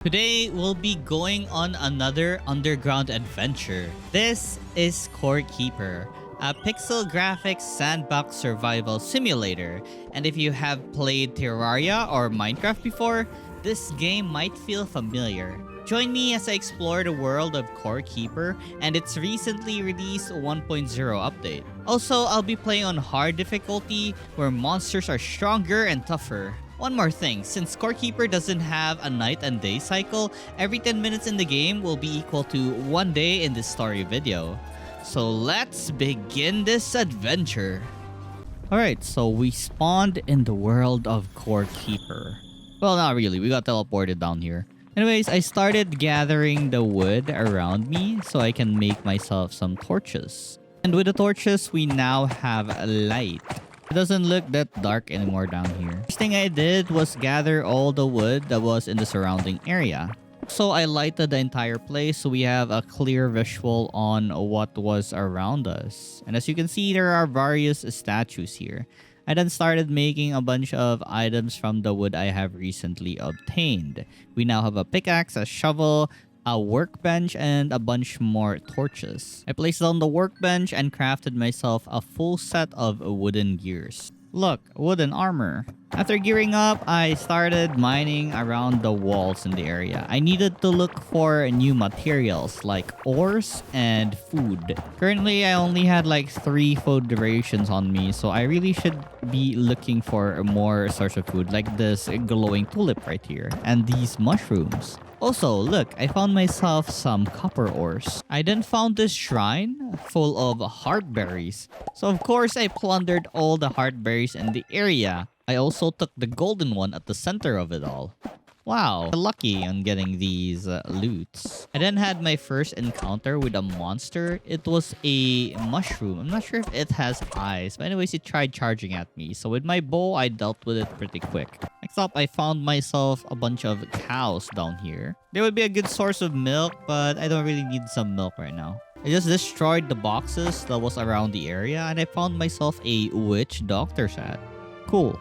Today, we'll be going on another underground adventure. This is Core Keeper, a pixel graphics sandbox survival simulator. And if you have played Terraria or Minecraft before, this game might feel familiar. Join me as I explore the world of Core Keeper and its recently released 1.0 update. Also, I'll be playing on hard difficulty where monsters are stronger and tougher. One more thing, since Core Keeper doesn't have a night and day cycle, every 10 minutes in the game will be equal to 1 day in this story video. So let's begin this adventure. Alright, so we spawned in the world of Core Keeper. Well, not really, we got teleported down here. Anyways, I started gathering the wood around me so I can make myself some torches. And with the torches, we now have light. It doesn't look that dark anymore down here. First thing I did was gather all the wood that was in the surrounding area. So I lighted the entire place so we have a clear visual on what was around us. And as you can see, there are various statues here. I then started making a bunch of items from the wood I have recently obtained. We now have a pickaxe, a shovel, a workbench, and a bunch more torches. I placed it on the workbench and crafted myself a full set of wooden gears. Look, wooden armor. After gearing up, I started mining around the walls in the area. I needed to look for new materials like ores and food. Currently, I only had like 3 food rations on me, so I really should be looking for more source of food like this glowing tulip right here and these mushrooms. Also, look, I found myself some copper ores. I then found this shrine full of heartberries. So of course, I plundered all the heartberries in the area. I also took the golden one at the center of it all. Wow, lucky on getting these loots. I then had my first encounter with a monster. It was a mushroom. I'm not sure if it has eyes, but anyways, it tried charging at me. So with my bow, I dealt with it pretty quick. Next up, I found myself a bunch of cows down here. They would be a good source of milk, but I don't really need some milk right now. I just destroyed the boxes that was around the area and I found myself a witch doctor's hat. Cool.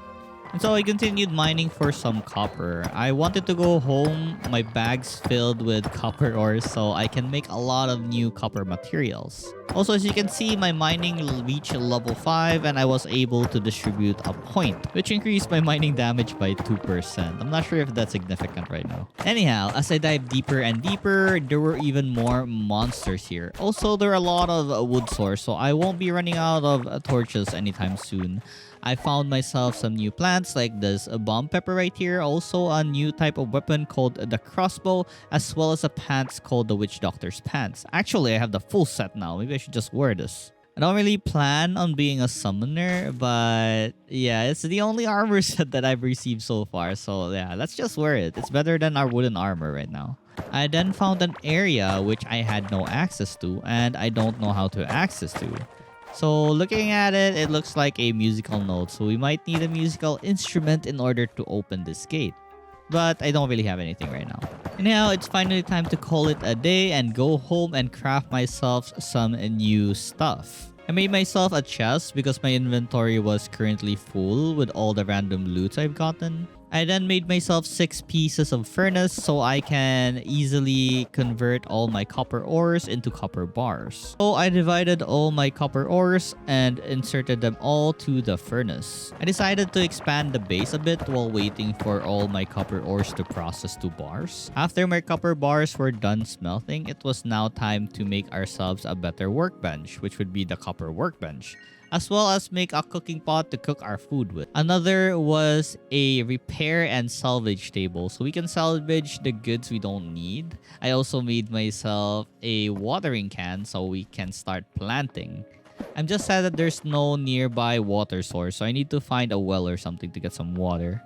And so I continued mining for some copper. I wanted to go home, my bags filled with copper ores so I can make a lot of new copper materials. Also, as you can see, my mining reached level 5 and I was able to distribute a point, which increased my mining damage by 2%. I'm not sure if that's significant right now. Anyhow, as I dive deeper and deeper, there were even more monsters here. Also, there are a lot of wood source, so I won't be running out of torches anytime soon. I found myself some new plants like this bomb pepper right here. Also a new type of weapon called the crossbow, as well as a pants called the witch doctor's pants. Actually, I have the full set now. Maybe I should just wear this. I don't really plan on being a summoner, but yeah, it's the only armor set that I've received so far. So yeah, let's just wear it. It's better than our wooden armor right now. I then found an area which I had no access to and I don't know how to access to. So looking at it, it looks like a musical note. So we might need a musical instrument in order to open this gate. But I don't really have anything right now. And now it's finally time to call it a day and go home and craft myself some new stuff. I made myself a chest because my inventory was currently full with all the random loots I've gotten. I then made myself 6 pieces of furnace so I can easily convert all my copper ores into copper bars. So I divided all my copper ores and inserted them all to the furnace. I decided to expand the base a bit while waiting for all my copper ores to process to bars. After my copper bars were done smelting, it was now time to make ourselves a better workbench, which would be the copper workbench, as well as make a cooking pot to cook our food with. Another was a repair and salvage table, so we can salvage the goods we don't need. I also made myself a watering can so we can start planting. I'm just sad that there's no nearby water source, so I need to find a well or something to get some water.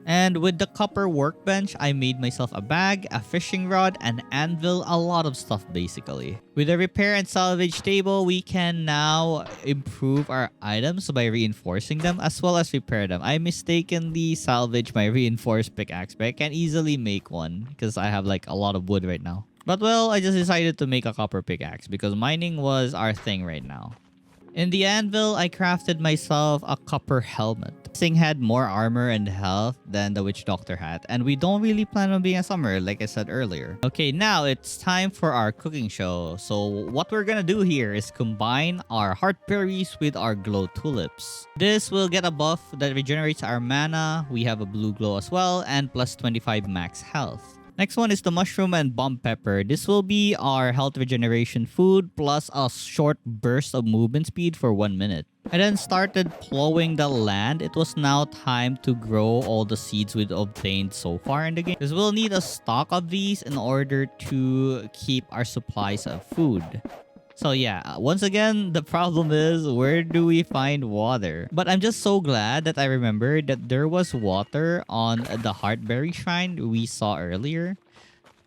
And with the copper workbench, I made myself a bag, a fishing rod, an anvil, a lot of stuff basically. With the repair and salvage table, we can now improve our items by reinforcing them as well as repair them. I mistakenly salvaged my reinforced pickaxe, but I can easily make one because I have like a lot of wood right now. But well, I just decided to make a copper pickaxe because mining was our thing right now. In the anvil, I crafted myself a copper helmet. Sing had more armor and health than the witch doctor had, and we don't really plan on being a summoner like I said earlier. Okay, now it's time for our cooking show. So what we're gonna do here is combine our heart berries with our glow tulips. This will get a buff that regenerates our mana. We have a blue glow as well, and plus 25 max health. Next one is the mushroom and bomb pepper. This will be our health regeneration food plus a short burst of movement speed for 1 minute. I then started plowing the land. It was now time to grow all the seeds we've obtained so far in the game, because we'll need a stock of these in order to keep our supplies of food. So yeah, once again, the problem is, where do we find water? But I'm just so glad that I remembered that there was water on the Heartberry Shrine we saw earlier.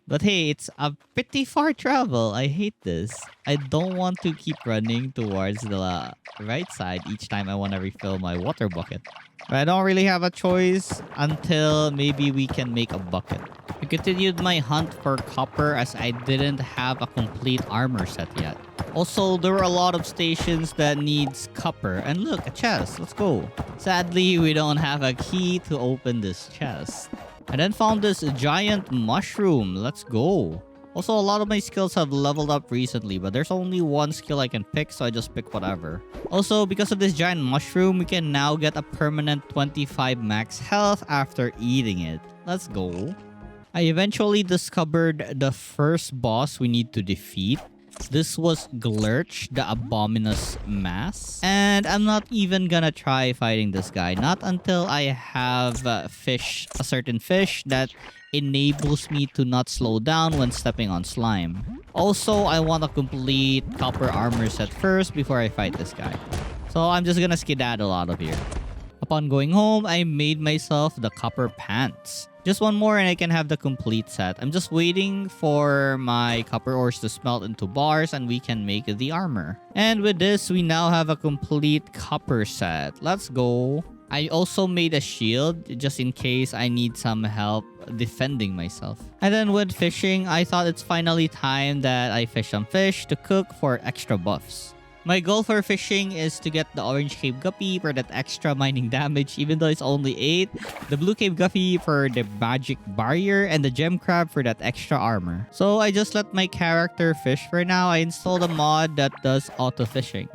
But hey, it's a pretty far travel. I hate this. I don't want to keep running towards the right side each time I want to refill my water bucket. But I don't really have a choice until maybe we can make a bucket. I continued my hunt for copper as I didn't have a complete armor set yet. Also, there were a lot of stations that needs copper. And look, a chest. Let's go. Sadly, we don't have a key to open this chest. I then found this giant mushroom. Let's go. Also, a lot of my skills have leveled up recently, but there's only one skill I can pick, so I just pick whatever. Also, because of this giant mushroom, we can now get a permanent 25 max health after eating it. Let's go. I eventually discovered the first boss we need to defeat. This was Glurch, the Abominous Mass. And I'm not even gonna try fighting this guy. Not until I have a certain fish that enables me to not slow down when stepping on slime. Also, I want a complete copper armor set first before I fight this guy. So I'm just gonna skedaddle out of here. Upon going home, I made myself the copper pants. Just one more and I can have the complete set. I'm just waiting for my copper ores to smelt into bars and we can make the armor. And with this, we now have a complete copper set. Let's go. I also made a shield just in case I need some help defending myself. And then with fishing, I thought it's finally time that I fish some fish to cook for extra buffs. My goal for fishing is to get the orange cave guppy for that extra mining damage, even though it's only 8, the blue cave guppy for the magic barrier, and the gem crab for that extra armor. So I just let my character fish for now. I installed a mod that does auto fishing.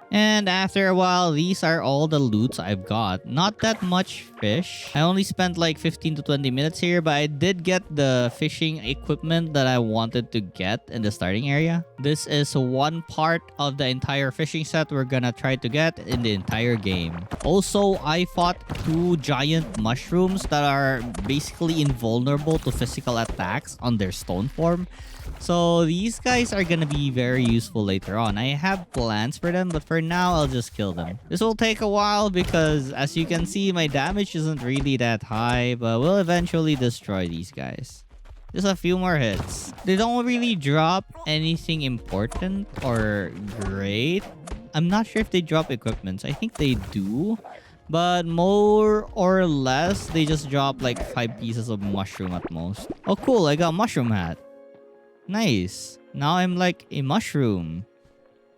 And after a while, these are all the loots I've got. Not that much fish. I only spent like 15 to 20 minutes here, but I did get the fishing equipment that I wanted to get in the starting area. This is one part of the entire fishing set we're gonna try to get in the entire game. Also, I fought 2 giant mushrooms that are basically invulnerable to physical attacks on their stone form. So these guys are gonna be very useful later on. I have plans for them, but for now, I'll just kill them. This will take a while because, as you can see, my damage isn't really that high, but we'll eventually destroy these guys. Just a few more hits. They don't really drop anything important or great. I'm not sure if they drop equipments. I think they do. But more or less, they just drop like 5 pieces of mushroom at most. Oh cool, I got a mushroom hat. Nice. Now I'm like a mushroom.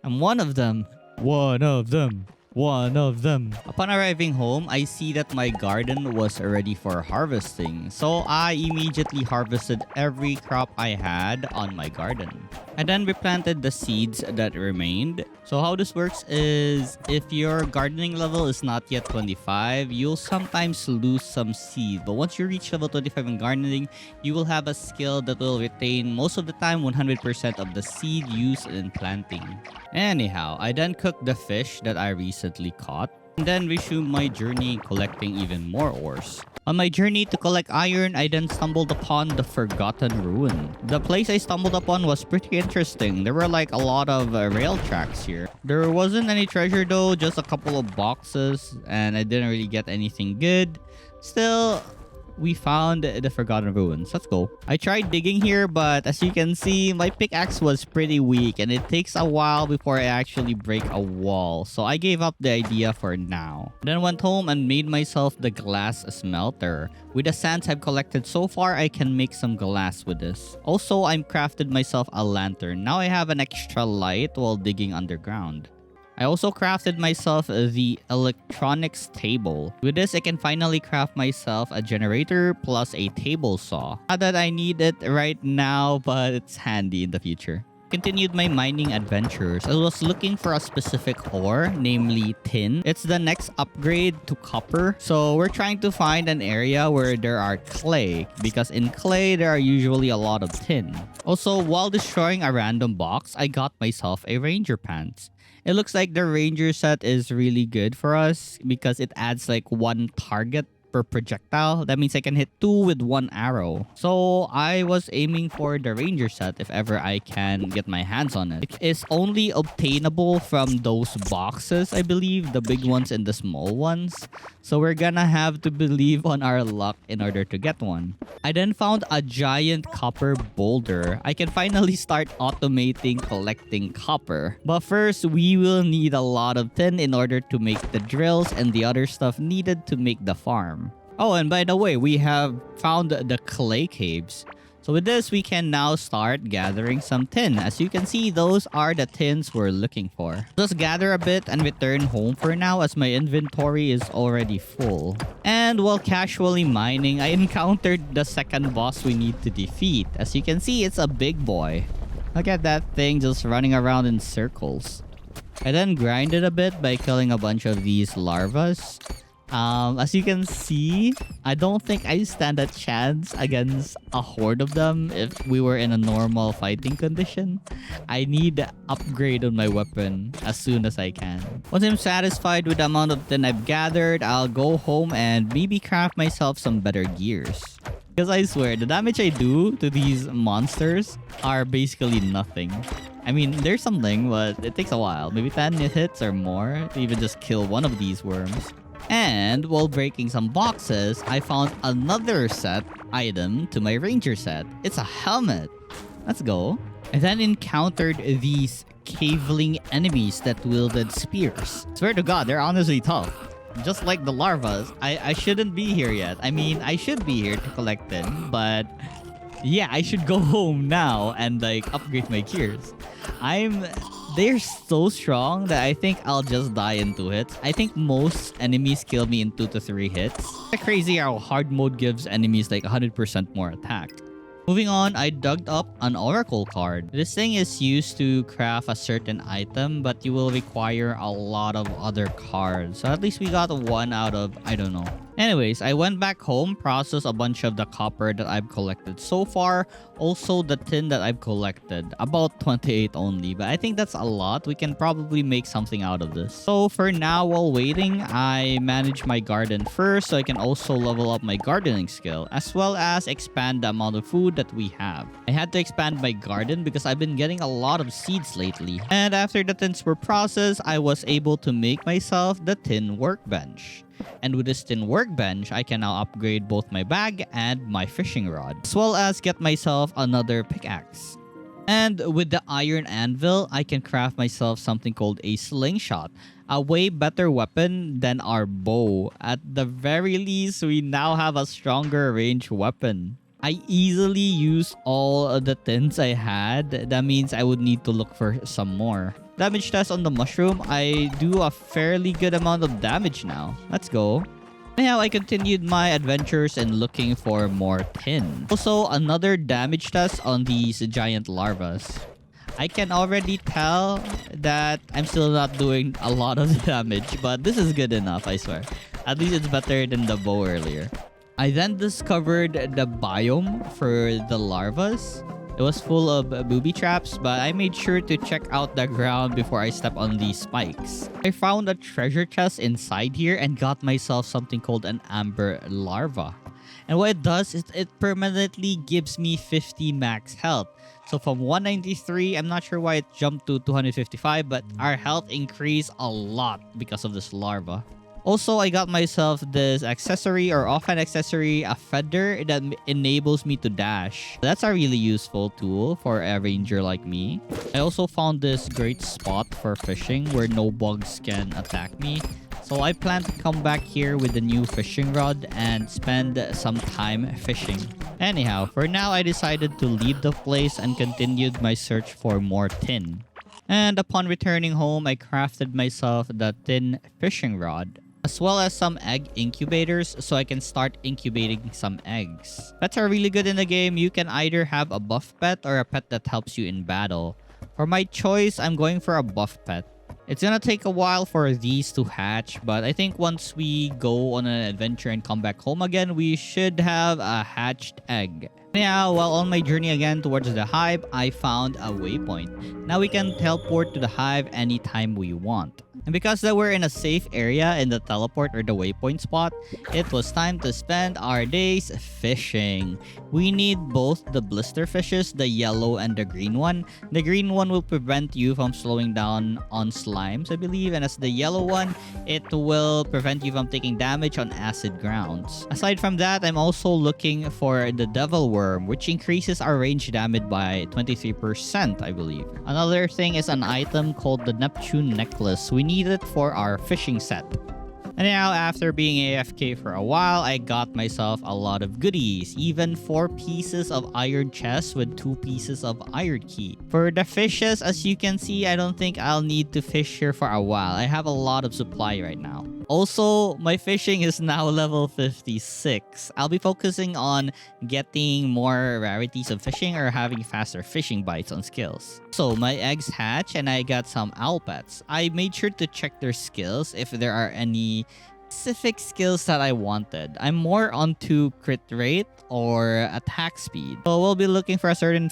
I'm one of them. One of them. One of them. Upon arriving home, I see that my garden was ready for harvesting. So I immediately harvested every crop I had on my garden. I then replanted the seeds that remained. So how this works is, if your gardening level is not yet 25, you'll sometimes lose some seed. But once you reach level 25 in gardening, you will have a skill that will retain most of the time 100% of the seed used in planting. Anyhow, I then cooked the fish that I recently caught, and then resumed my journey collecting even more ores. On my journey to collect iron, I then stumbled upon the Forgotten Ruin. The place I stumbled upon was pretty interesting. There were like a lot of rail tracks here. There wasn't any treasure though, just a couple of boxes, and I didn't really get anything good. Still, we found the Forgotten Ruins. Let's go. I tried digging here, but as you can see, my pickaxe was pretty weak and it takes a while before I actually break a wall. So I gave up the idea for now. Then went home and made myself the glass smelter. With the sands I've collected so far, I can make some glass with this. Also, I've crafted myself a lantern. Now I have an extra light while digging underground. I also crafted myself the electronics table. With this, I can finally craft myself a generator plus a table saw. Not that I need it right now, but it's handy in the future. Continued my mining adventures. I was looking for a specific ore, namely tin. It's the next upgrade to copper. So we're trying to find an area where there are clay, because in clay there are usually a lot of tin. Also, while destroying a random box, I got myself a ranger pants. It looks like the ranger set is really good for us because it adds like one target per projectile. That means I can hit 2 with 1 arrow. So I was aiming for the ranger set if ever I can get my hands on it. It is only obtainable from those boxes, I believe, the big ones and the small ones. So we're gonna have to believe on our luck in order to get one. I then found a giant copper boulder. I can finally start automating collecting copper. But first, we will need a lot of tin in order to make the drills and the other stuff needed to make the farm. Oh, and by the way, we have found the clay caves. So with this, we can now start gathering some tin. As you can see, those are the tins we're looking for. Let's gather a bit and return home for now as my inventory is already full. And while casually mining, I encountered the second boss we need to defeat. As you can see, it's a big boy. Look at that thing just running around in circles. I then grinded a bit by killing a bunch of these larvas. As you can see, I don't think I stand a chance against a horde of them if we were in a normal fighting condition. I need to upgrade on my weapon as soon as I can. Once I'm satisfied with the amount of tin I've gathered, I'll go home and maybe craft myself some better gears. Because I swear, the damage I do to these monsters are basically nothing. I mean, there's something, but it takes a while. Maybe 10 hits or more to even just kill one of these worms. And while breaking some boxes, I found another set item to my ranger set. It's a helmet. Let's go. I then encountered these caveling enemies that wielded spears. Swear to God, they're honestly tough. Just like the larvas, I shouldn't be here yet. I mean, I should be here to collect them, but yeah, I should go home now and like upgrade my gears. They're so strong that I think I'll just die in 2 hits. I think most enemies kill me in 2 to 3 hits. It's crazy how hard mode gives enemies like 100% more attack. Moving on, I dug up an oracle card. This thing is used to craft a certain item, but you will require a lot of other cards. So at least we got 1 out of, I don't know. Anyways, I went back home, processed a bunch of the copper that I've collected so far. Also, the tin that I've collected. About 28 only, but I think that's a lot. We can probably make something out of this. So for now, while waiting, I manage my garden first so I can also level up my gardening skill, as well as expand the amount of food that we have. I had to expand my garden because I've been getting a lot of seeds lately. And after the tins were processed, I was able to make myself the tin workbench. And with this tin workbench, I can now upgrade both my bag and my fishing rod, as well as get myself another pickaxe. And with the iron anvil, I can craft myself something called a slingshot, a way better weapon than our bow. At the very least, we now have a stronger range weapon. I easily used all of the tins I had. That means I would need to look for some more. Damage test on the mushroom. I do a fairly good amount of damage now. Let's go. Anyhow, I continued my adventures in looking for more tin. Also, another damage test on these giant larvas. I can already tell that I'm still not doing a lot of damage, but this is good enough, I swear. At least it's better than the bow earlier. I then discovered the biome for the larvas. It was full of booby traps, but I made sure to check out the ground before I step on these spikes. I found a treasure chest inside here and got myself something called an amber larva. And what it does is it permanently gives me 50 max health. So from 193, I'm not sure why it jumped to 255, but our health increased a lot because of this larva. Also, I got myself this accessory or offhand accessory, a feather that enables me to dash. That's a really useful tool for a ranger like me. I also found this great spot for fishing where no bugs can attack me. So I plan to come back here with the new fishing rod and spend some time fishing. Anyhow, for now I decided to leave the place and continued my search for more tin. And upon returning home, I crafted myself the thin fishing rod, as well as some egg incubators so I can start incubating some eggs. Pets are really good in the game. You can either have a buff pet or a pet that helps you in battle. For my choice, I'm going for a buff pet. It's gonna take a while for these to hatch, but I think once we go on an adventure and come back home again, we should have a hatched egg. Now, while on my journey again towards the hive, I found a waypoint. Now we can teleport to the hive anytime we want. And because that we're in a safe area in the teleport or the waypoint spot, it was time to spend our days fishing. We need both the blister fishes, the yellow and the green one. The green one will prevent you from slowing down on slimes, I believe. And as the yellow one, it will prevent you from taking damage on acid grounds. Aside from that, I'm also looking for the devil worm, which increases our range damage by 23%, I believe. Another thing is an item called the Neptune necklace. We need it for our fishing set. And now, after being AFK for a while, I got myself a lot of goodies. Even 4 pieces of iron chest with 2 pieces of iron key. For the fishes, as you can see, I don't think I'll need to fish here for a while. I have a lot of supply right now. Also, my fishing is now level 56. I'll be focusing on getting more rarities of fishing or having faster fishing bites on skills. So, my eggs hatch and I got some owl pets. I made sure to check their skills if there are any specific skills that I wanted. I'm more onto crit rate or attack speed. So, we'll be looking for a certain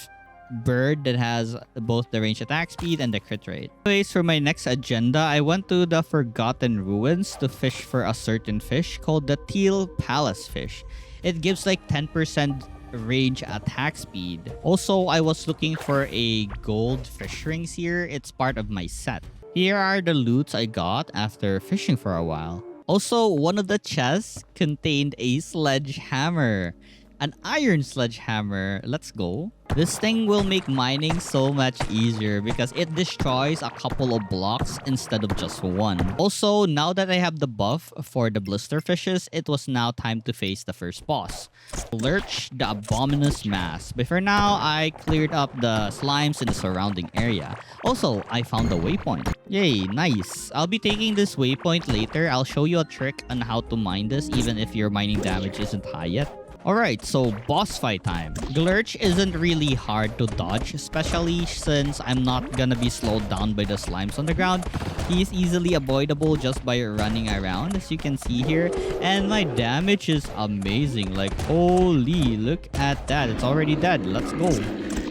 bird that has both the range attack speed and the crit rate. Anyways, for my next agenda, I went to the Forgotten Ruins to fish for a certain fish called the Teal Palace fish. It gives like 10% range attack speed. Also, I was looking for a gold fish rings here. It's part of my set. Here are the loots I got after fishing for a while. Also, one of the chests contained a sledgehammer. An iron sledgehammer. Let's go. This thing will make mining so much easier because it destroys a couple of blocks instead of just one. Also, now that I have the buff for the blister fishes, it was now time to face the first boss. Lurch the Abominous Mass. But for now, I cleared up the slimes in the surrounding area. Also, I found the waypoint. Yay, nice. I'll be taking this waypoint later. I'll show you a trick on how to mine this even if your mining damage isn't high yet. Alright, so boss fight time. Glurch isn't really hard to dodge, especially since I'm not gonna be slowed down by the slimes on the ground. He is easily avoidable just by running around, as you can see here. And my damage is amazing. Like, holy, look at that. It's already dead. Let's go.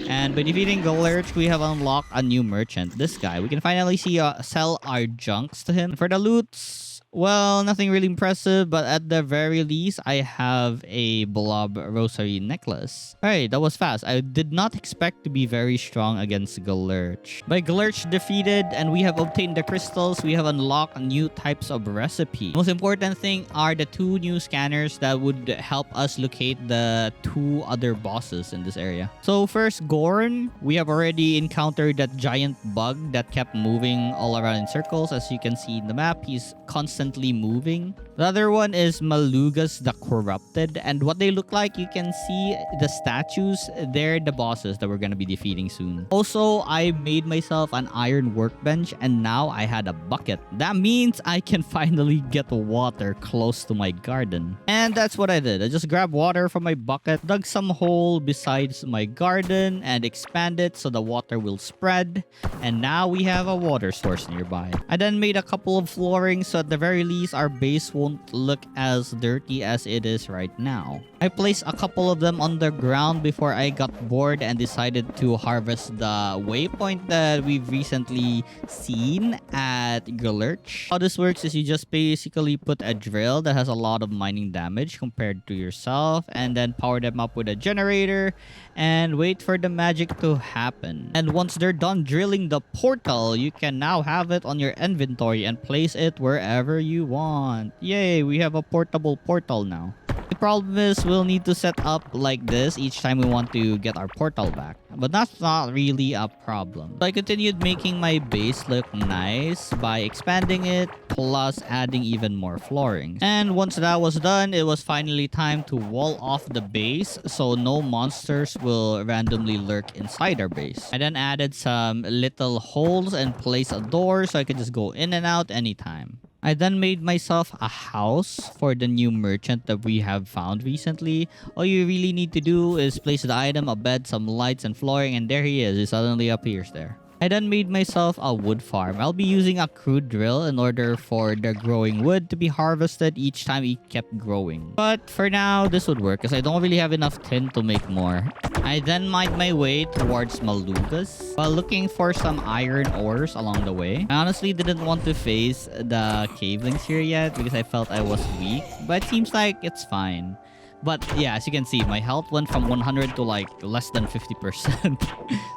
And by defeating Glurch, we have unlocked a new merchant. This guy. We can finally sell our junks to him. For the loots, well, nothing really impressive, but at the very least, I have a blob rosary necklace. Alright, that was fast. I did not expect to be very strong against Glurch. By Glurch defeated, and we have obtained the crystals, we have unlocked new types of recipe. Most important thing are the 2 new scanners that would help us locate the 2 other bosses in this area. So first, Gorn. We have already encountered that giant bug that kept moving all around in circles. As you can see in the map, he's constantly moving. The other one is Malugas the Corrupted, and what they look like, you can see the statues. They're the bosses that we're gonna be defeating soon. Also, I made myself an iron workbench, and now I had a bucket. That means I can finally get water close to my garden. And that's what I did. I just grabbed water from my bucket, dug some hole besides my garden, and expanded it so the water will spread. And now we have a water source nearby. I then made a couple of flooring so at the very least our base won't look as dirty as it is right now. I placed a couple of them on the ground before I got bored and decided to harvest the waypoint that we've recently seen at Glurch. How this works is you just basically put a drill that has a lot of mining damage compared to yourself, and then power them up with a generator and wait for the magic to happen. And once they're done drilling the portal, you can now have it on your inventory and place it wherever whatever you want. Yay, we have a portable portal now. The problem is we'll need to set up like this each time we want to get our portal back. But that's not really a problem. So I continued making my base look nice by expanding it plus adding even more flooring. And once that was done, it was finally time to wall off the base so no monsters will randomly lurk inside our base. I then added some little holes and placed a door so I could just go in and out anytime. I then made myself a house for the new merchant that we have found recently. All you really need to do is place the item, a bed, some lights, and flooring, and there he is. He suddenly appears there. I then made myself a wood farm. I'll be using a crude drill in order for the growing wood to be harvested each time it kept growing. But for now, this would work because I don't really have enough tin to make more. I then made my way towards Malugas while looking for some iron ores along the way. I honestly didn't want to face the cavelings here yet because I felt I was weak, but it seems like it's fine. But yeah, as you can see, my health went from 100 to like less than 50%.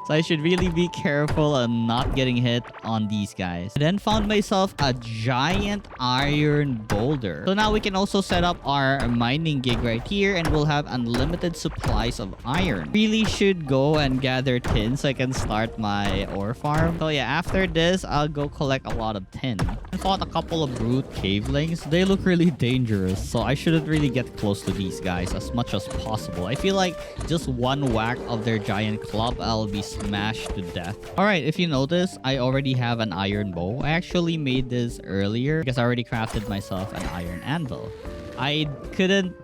So I should really be careful on not getting hit on these guys. I then found myself a giant iron boulder. So now we can also set up our mining gig right here and we'll have unlimited supplies of iron. Really should go and gather tin so I can start my ore farm. So yeah, after this, I'll go collect a lot of tin. I fought a couple of brute cavelings. They look really dangerous, so I shouldn't really get close to these guys as much as possible. I feel like just one whack of their giant club, I'll be smashed to death. Alright, if you notice, I already have an iron bow. I actually made this earlier because I already crafted myself an iron anvil. I couldn't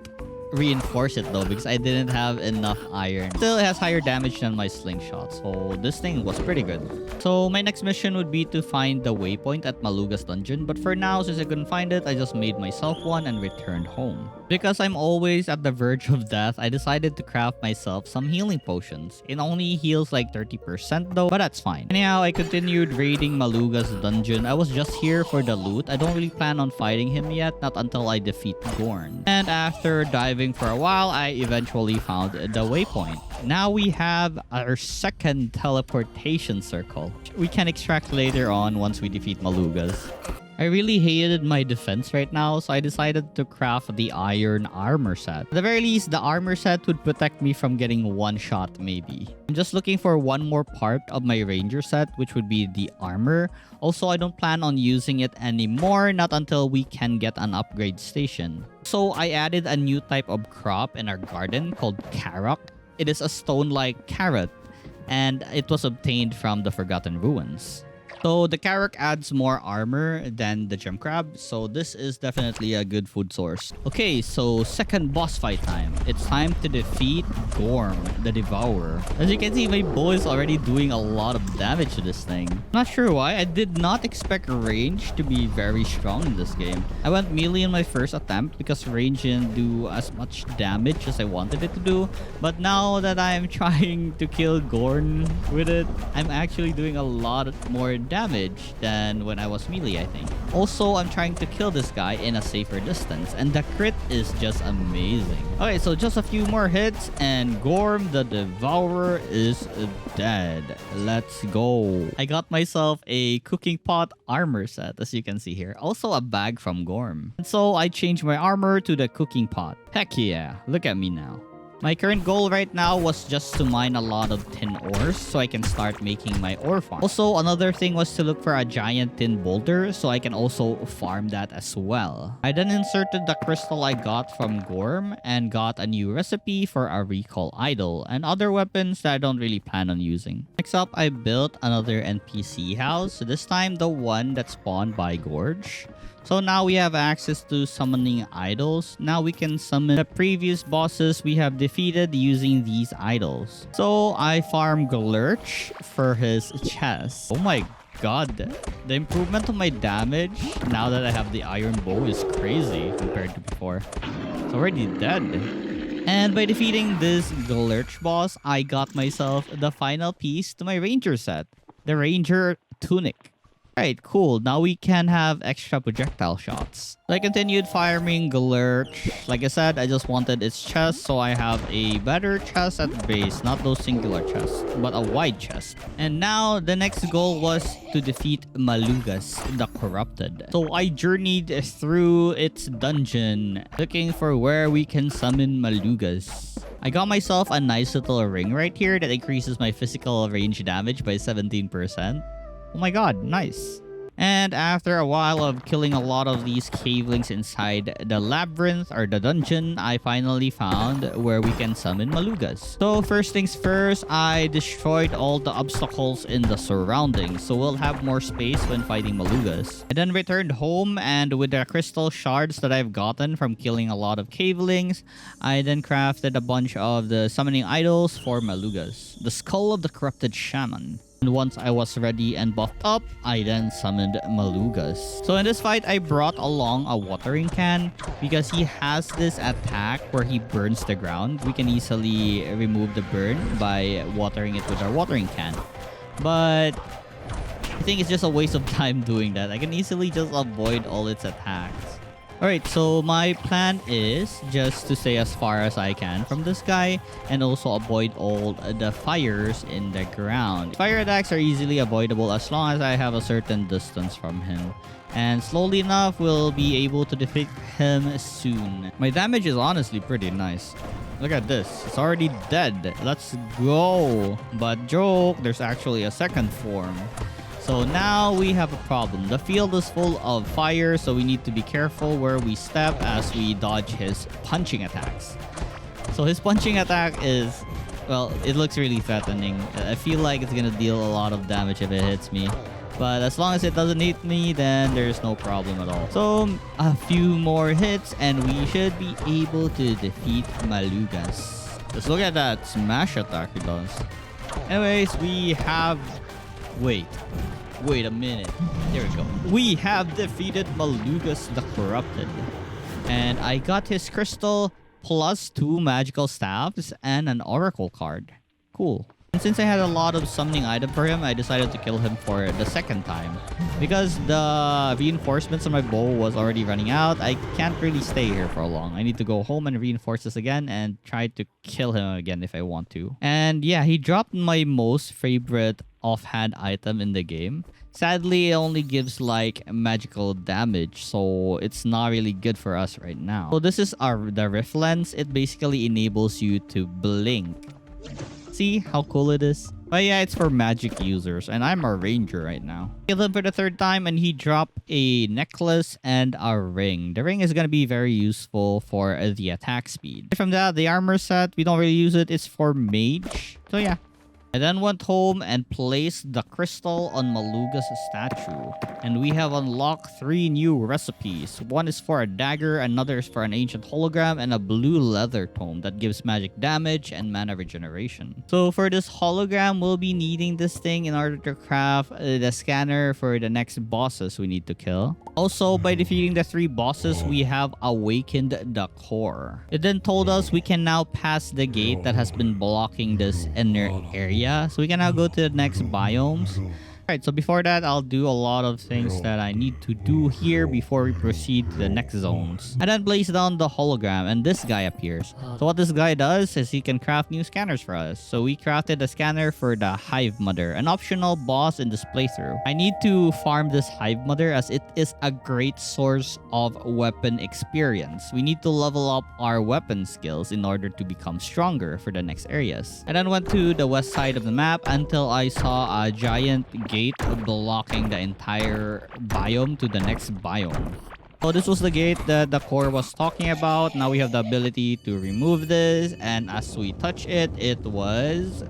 reinforce it though because I didn't have enough iron. Still, it has higher damage than my slingshot, so this thing was pretty good. So my next mission would be to find the waypoint at Maluga's dungeon, but for now, since I couldn't find it, I just made myself one and returned home. Because I'm always at the verge of death, I decided to craft myself some healing potions. It only heals like 30% though, but that's fine. Anyhow, I continued raiding Maluga's dungeon. I was just here for the loot. I don't really plan on fighting him yet, not until I defeat Gorn. And after diving for a while, I eventually found the waypoint. Now we have our second teleportation circle. We can extract later on once we defeat Malugas. I really hated my defense right now, so I decided to craft the iron armor set. At the very least, the armor set would protect me from getting one shot maybe. I'm just looking for one more part of my ranger set, which would be the armor. Also, I don't plan on using it anymore, not until we can get an upgrade station. So I added a new type of crop in our garden called carrot. It is a stone-like carrot, and it was obtained from the Forgotten Ruins. So the carrot adds more armor than the gem crab, so this is definitely a good food source. Okay, so second boss fight time. It's time to defeat Gorm, the Devourer. As you can see, my bow is already doing a lot of damage to this thing. Not sure why, I did not expect range to be very strong in this game. I went melee in my first attempt because range didn't do as much damage as I wanted it to do. But now that I'm trying to kill Gorn with it, I'm actually doing a lot more damage than when I was melee, I think. Also, I'm trying to kill this guy in a safer distance, and the crit is just amazing. Okay, so just a few more hits, and Gorm the Devourer is dead. Let's go. I got myself a cooking pot armor set, as you can see here. Also, a bag from Gorm. And so, I changed my armor to the cooking pot. Heck yeah, look at me now. My current goal right now was just to mine a lot of tin ores so I can start making my ore farm. Also, another thing was to look for a giant tin boulder so I can also farm that as well. I then inserted the crystal I got from Gorm and got a new recipe for a recall idol and other weapons that I don't really plan on using. Next up, I built another NPC house, this time the one that spawned by Gorge. So now we have access to summoning idols. Now we can summon the previous bosses we have defeated using these idols. So I farm Glurch for his chest. Oh my god. The improvement of my damage now that I have the iron bow is crazy compared to before. It's already dead. And by defeating this Glurch boss, I got myself the final piece to my ranger set. The ranger tunic. Alright, cool. Now we can have extra projectile shots. So I continued firing Glurch. Like I said, I just wanted its chest, so I have a better chest at base. Not those singular chests, but a wide chest. And now, the next goal was to defeat Malugas, the Corrupted. So I journeyed through its dungeon, looking for where we can summon Malugas. I got myself a nice little ring right here that increases my physical range damage by 17%. Oh my god, nice. And after a while of killing a lot of these cavelings inside the labyrinth or the dungeon, I finally found where we can summon Malugas. So first things first, I destroyed all the obstacles in the surroundings, so we'll have more space when fighting Malugas. I then returned home, and with the crystal shards that I've gotten from killing a lot of cavelings, I then crafted a bunch of the summoning idols for Malugas. The Skull of the Corrupted Shaman. And once I was ready and buffed up, I then summoned Malugas. So in this fight, I brought along a watering can because he has this attack where he burns the ground. We can easily remove the burn by watering it with our watering can. But I think it's just a waste of time doing that. I can easily just avoid all its attacks. Alright, so my plan is just to stay as far as I can from this guy and also avoid all the fires in the ground. Fire attacks are easily avoidable as long as I have a certain distance from him. And slowly enough, we'll be able to defeat him soon. My damage is honestly pretty nice. Look at this. It's already dead. Let's go. But joke, there's actually a second form. So now we have a problem. The field is full of fire, so we need to be careful where we step as we dodge his punching attacks. So his punching attack is, well, it looks really threatening. I feel like it's gonna deal a lot of damage if it hits me. But as long as it doesn't hit me, then there's no problem at all. So a few more hits and we should be able to defeat Malugas. Just look at that smash attack he does. Anyways, we have... Wait a minute. There we go. We have defeated Malugas the Corrupted. And I got his crystal plus 2 magical staffs and an oracle card. Cool. And since I had a lot of summoning item for him, I decided to kill him for the second time. Because the reinforcements on my bow was already running out, I can't really stay here for long. I need to go home and reinforce this again and try to kill him again if I want to. And yeah, he dropped my most favorite offhand item in the game. Sadly, it only gives like magical damage, so it's not really good for us right now. So this is the Rift Lens. It basically enables you to blink. See how cool it is? But yeah, it's for magic users, and I'm a ranger right now. Killed him for the third time, and he dropped a necklace and a ring. The ring is going to be very useful for the attack speed. From that, the armor set, we don't really use it. It's for mage. So yeah. I then went home and placed the crystal on Maluga's statue. And we have unlocked 3 new recipes. One is for a dagger, another is for an ancient hologram, and a blue leather tome that gives magic damage and mana regeneration. So for this hologram, we'll be needing this thing in order to craft the scanner for the next bosses we need to kill. Also, by defeating the 3 bosses, we have awakened the core. It then told us we can now pass the gate that has been blocking this inner area. So we can now go to the next biomes. Alright, so before that, I'll do a lot of things that I need to do here before we proceed to the next zones. I then place down the hologram and this guy appears. So what this guy does is he can craft new scanners for us. So we crafted a scanner for the Hive Mother, an optional boss in this playthrough. I need to farm this Hive Mother as it is a great source of weapon experience. We need to level up our weapon skills in order to become stronger for the next areas. I then went to the west side of the map until I saw a giant gate blocking the entire biome to the next biome. So this was the gate that the core was talking about. Now we have the ability to remove this, and as we touch it, it was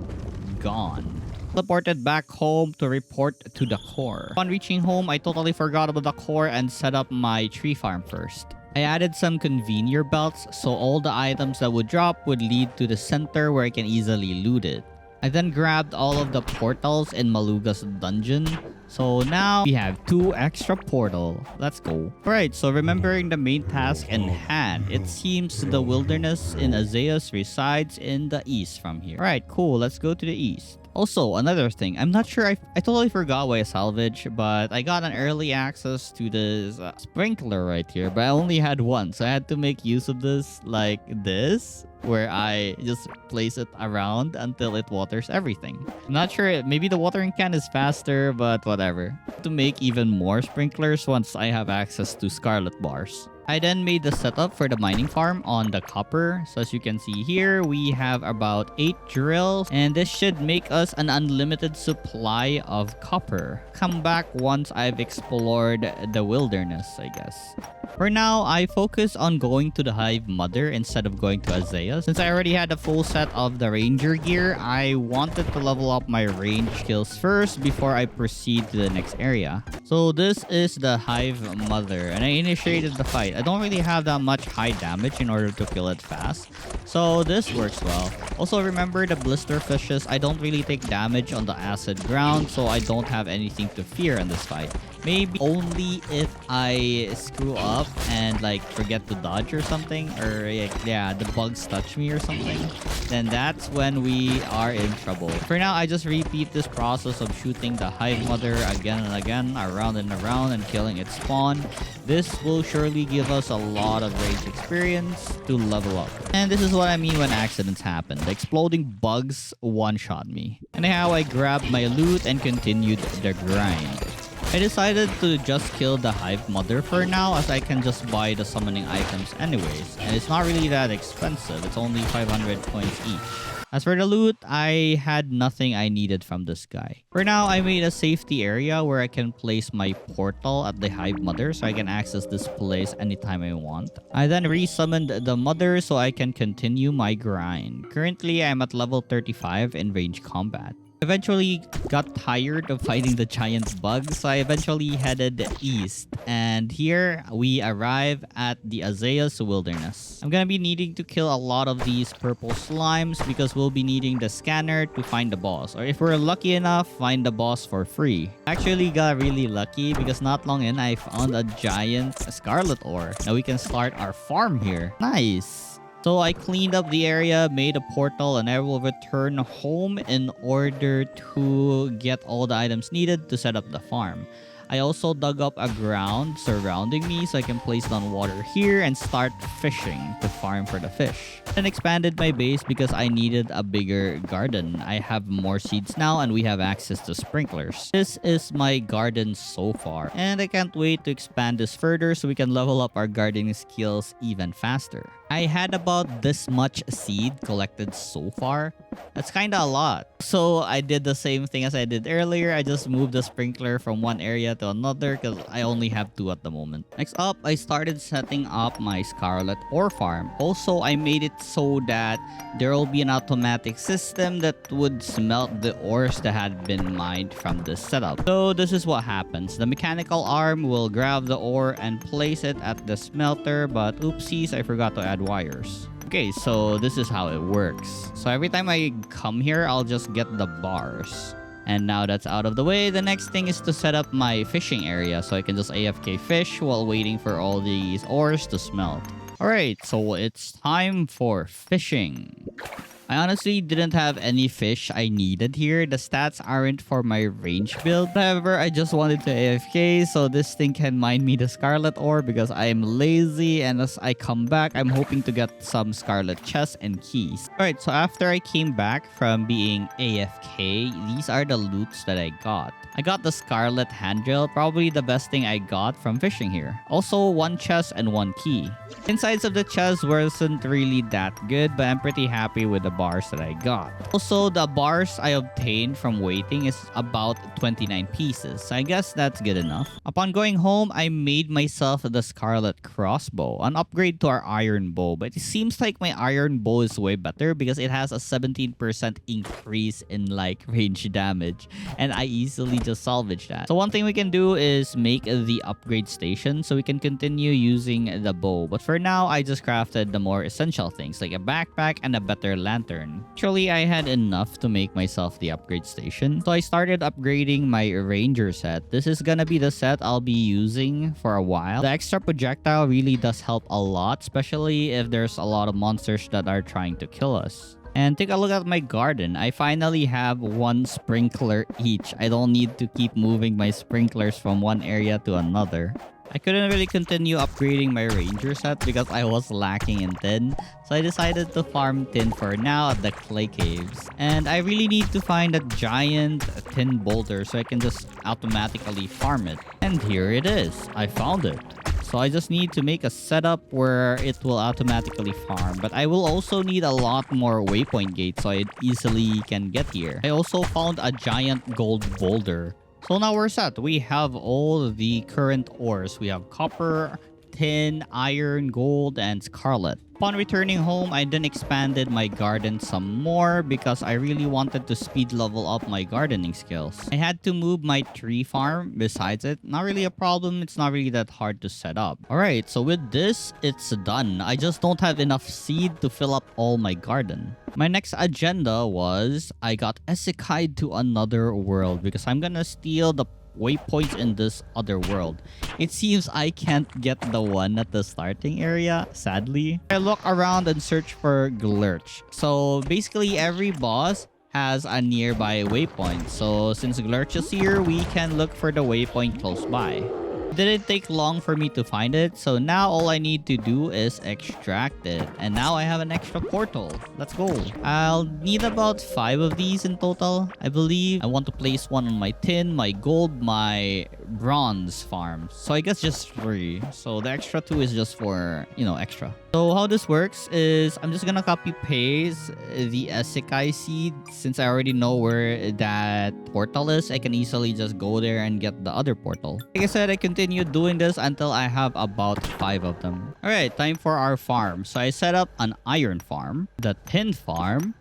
gone. Teleported back home to report to the core. Upon reaching home, I totally forgot about the core and set up my tree farm first. I added some conveyor belts so all the items that would drop would lead to the center where I can easily loot it. I then grabbed all of the portals in Maluga's dungeon. So now we have 2 extra portals. Let's go. Alright, so remembering the main task in hand, it seems the wilderness in Azeus resides in the east from here. Alright, cool. Let's go to the east. Also, another thing, I'm not sure, I totally forgot why I salvaged, but I got an early access to this sprinkler right here, but I only had one, so I had to make use of this like this, where I just place it around until it waters everything. I'm not sure, maybe the watering can is faster, but whatever. To make even more sprinklers once I have access to Scarlet bars. I then made the setup for the mining farm on the copper. So as you can see here, we have about 8 drills, and this should make us an unlimited supply of copper. Come back once I've explored the wilderness, I guess. For now, I focus on going to the Hive Mother instead of going to Azea. Since I already had a full set of the Ranger gear, I wanted to level up my range skills first before I proceed to the next area. So this is the Hive Mother, and I initiated the fight. I don't really have that much high damage in order to kill it fast, so this works well. Also, remember the blister fishes, I don't really take damage on the acid ground, so I don't have anything to fear in this fight. Maybe only if I screw up and like forget to dodge or something, or yeah, the bugs touch me or something, then that's when we are in trouble. For now, I just repeat this process of shooting the Hive Mother again and again, around and around, and killing its spawn. This will surely give us a lot of range experience to level up. And this is what I mean when accidents happen. The exploding bugs one-shot me. Anyhow, I grabbed my loot and continued the grind. I decided to just kill the Hive Mother for now, as I can just buy the summoning items anyways. And it's not really that expensive, it's only 500 coins each. As for the loot, I had nothing I needed from this guy. For now, I made a safety area where I can place my portal at the Hive Mother so I can access this place anytime I want. I then resummoned the Mother so I can continue my grind. Currently, I'm at level 35 in range combat. Eventually got tired of fighting the giant bugs, so I eventually headed east, and here we arrive at the Azea's wilderness. I'm gonna be needing to kill a lot of these purple slimes because we'll be needing the scanner to find the boss, or if we're lucky enough, find the boss for free. Actually got really lucky because not long in I found a giant scarlet ore. Now we can start our farm here. Nice. So I cleaned up the area, made a portal, and I will return home in order to get all the items needed to set up the farm. I also dug up a ground surrounding me so I can place down water here and start fishing to farm for the fish. Then expanded my base because I needed a bigger garden. I have more seeds now and we have access to sprinklers. This is my garden so far, and I can't wait to expand this further so we can level up our gardening skills even faster. I had about this much seed collected so far. That's kinda a lot. So I did the same thing as I did earlier. I just moved the sprinkler from one area to another because I only have 2 at the moment. Next up, I started setting up my Scarlet ore farm. Also, I made it so that there will be an automatic system that would smelt the ores that had been mined from this setup. So this is what happens. The mechanical arm will grab the ore and place it at the smelter, but oopsies, I forgot to add wires. Okay, so this is how it works. So every time I come here, I'll just get the bars. And now that's out of the way, the next thing is to set up my fishing area so I can just AFK fish while waiting for all these ores to smelt. Alright, so it's time for fishing. I honestly didn't have any fish I needed here. The stats aren't for my range build. However, I just wanted to AFK so this thing can mine me the Scarlet ore because I am lazy, and as I come back, I'm hoping to get some Scarlet chests and keys. Alright, so after I came back from being AFK, these are the loots that I got. I got the Scarlet hand drill, probably the best thing I got from fishing here. Also, 1 chest and 1 key. Insides of the chest wasn't really that good, but I'm pretty happy with the bars that I got. Also, the bars I obtained from waiting is about 29 pieces. So I guess that's good enough. Upon going home, I made myself the Scarlet crossbow, an upgrade to our iron bow. But it seems like my iron bow is way better because it has a 17% increase in like range damage, and I easily just salvage that. So one thing we can do is make the upgrade station so we can continue using the bow. But for now, I just crafted the more essential things like a backpack and a better lantern. Actually, I had enough to make myself the upgrade station. So I started upgrading my ranger set. This is gonna be the set I'll be using for a while. The extra projectile really does help a lot, especially if there's a lot of monsters that are trying to kill us. And take a look at my garden. I finally have one sprinkler each. I don't need to keep moving my sprinklers from one area to another. I couldn't really continue upgrading my ranger set because I was lacking in tin. So I decided to farm tin for now at the clay caves. And I really need to find a giant tin boulder so I can just automatically farm it. And here it is. I found it. So I just need to make a setup where it will automatically farm. But I will also need a lot more waypoint gates so I easily can get here. I also found a giant gold boulder. So now we're set. We have all the current ores. We have copper, tin, iron, gold, and scarlet. Upon returning home, I then expanded my garden some more because I really wanted to speed level up my gardening skills. I had to move my tree farm besides it. Not really a problem. It's not really that hard to set up. Alright, so with this, it's done. I just don't have enough seed to fill up all my garden. My next agenda was I got isekai to another world because I'm gonna steal the waypoints in this other world. It seems I can't get the one at the starting area, sadly. I look around and search for Glurch. So basically every boss has a nearby waypoint. So since Glurch is here, we can look for the waypoint close by. It didn't take long for me to find it, so now all I need to do is extract it. And now I have an extra portal. Let's go. I'll need about 5 of these in total, I believe. I want to place one on my tin, my gold, my bronze farms. So I guess just 3. So the extra 2 is just for, extra. So how this works is I'm just gonna copy paste the isekai seed. Since I already know where that portal is, I can easily just go there and get the other portal. Like I said, I continue doing this until I have about 5 of them. Alright, time for our farm. So I set up an iron farm, the tin farm,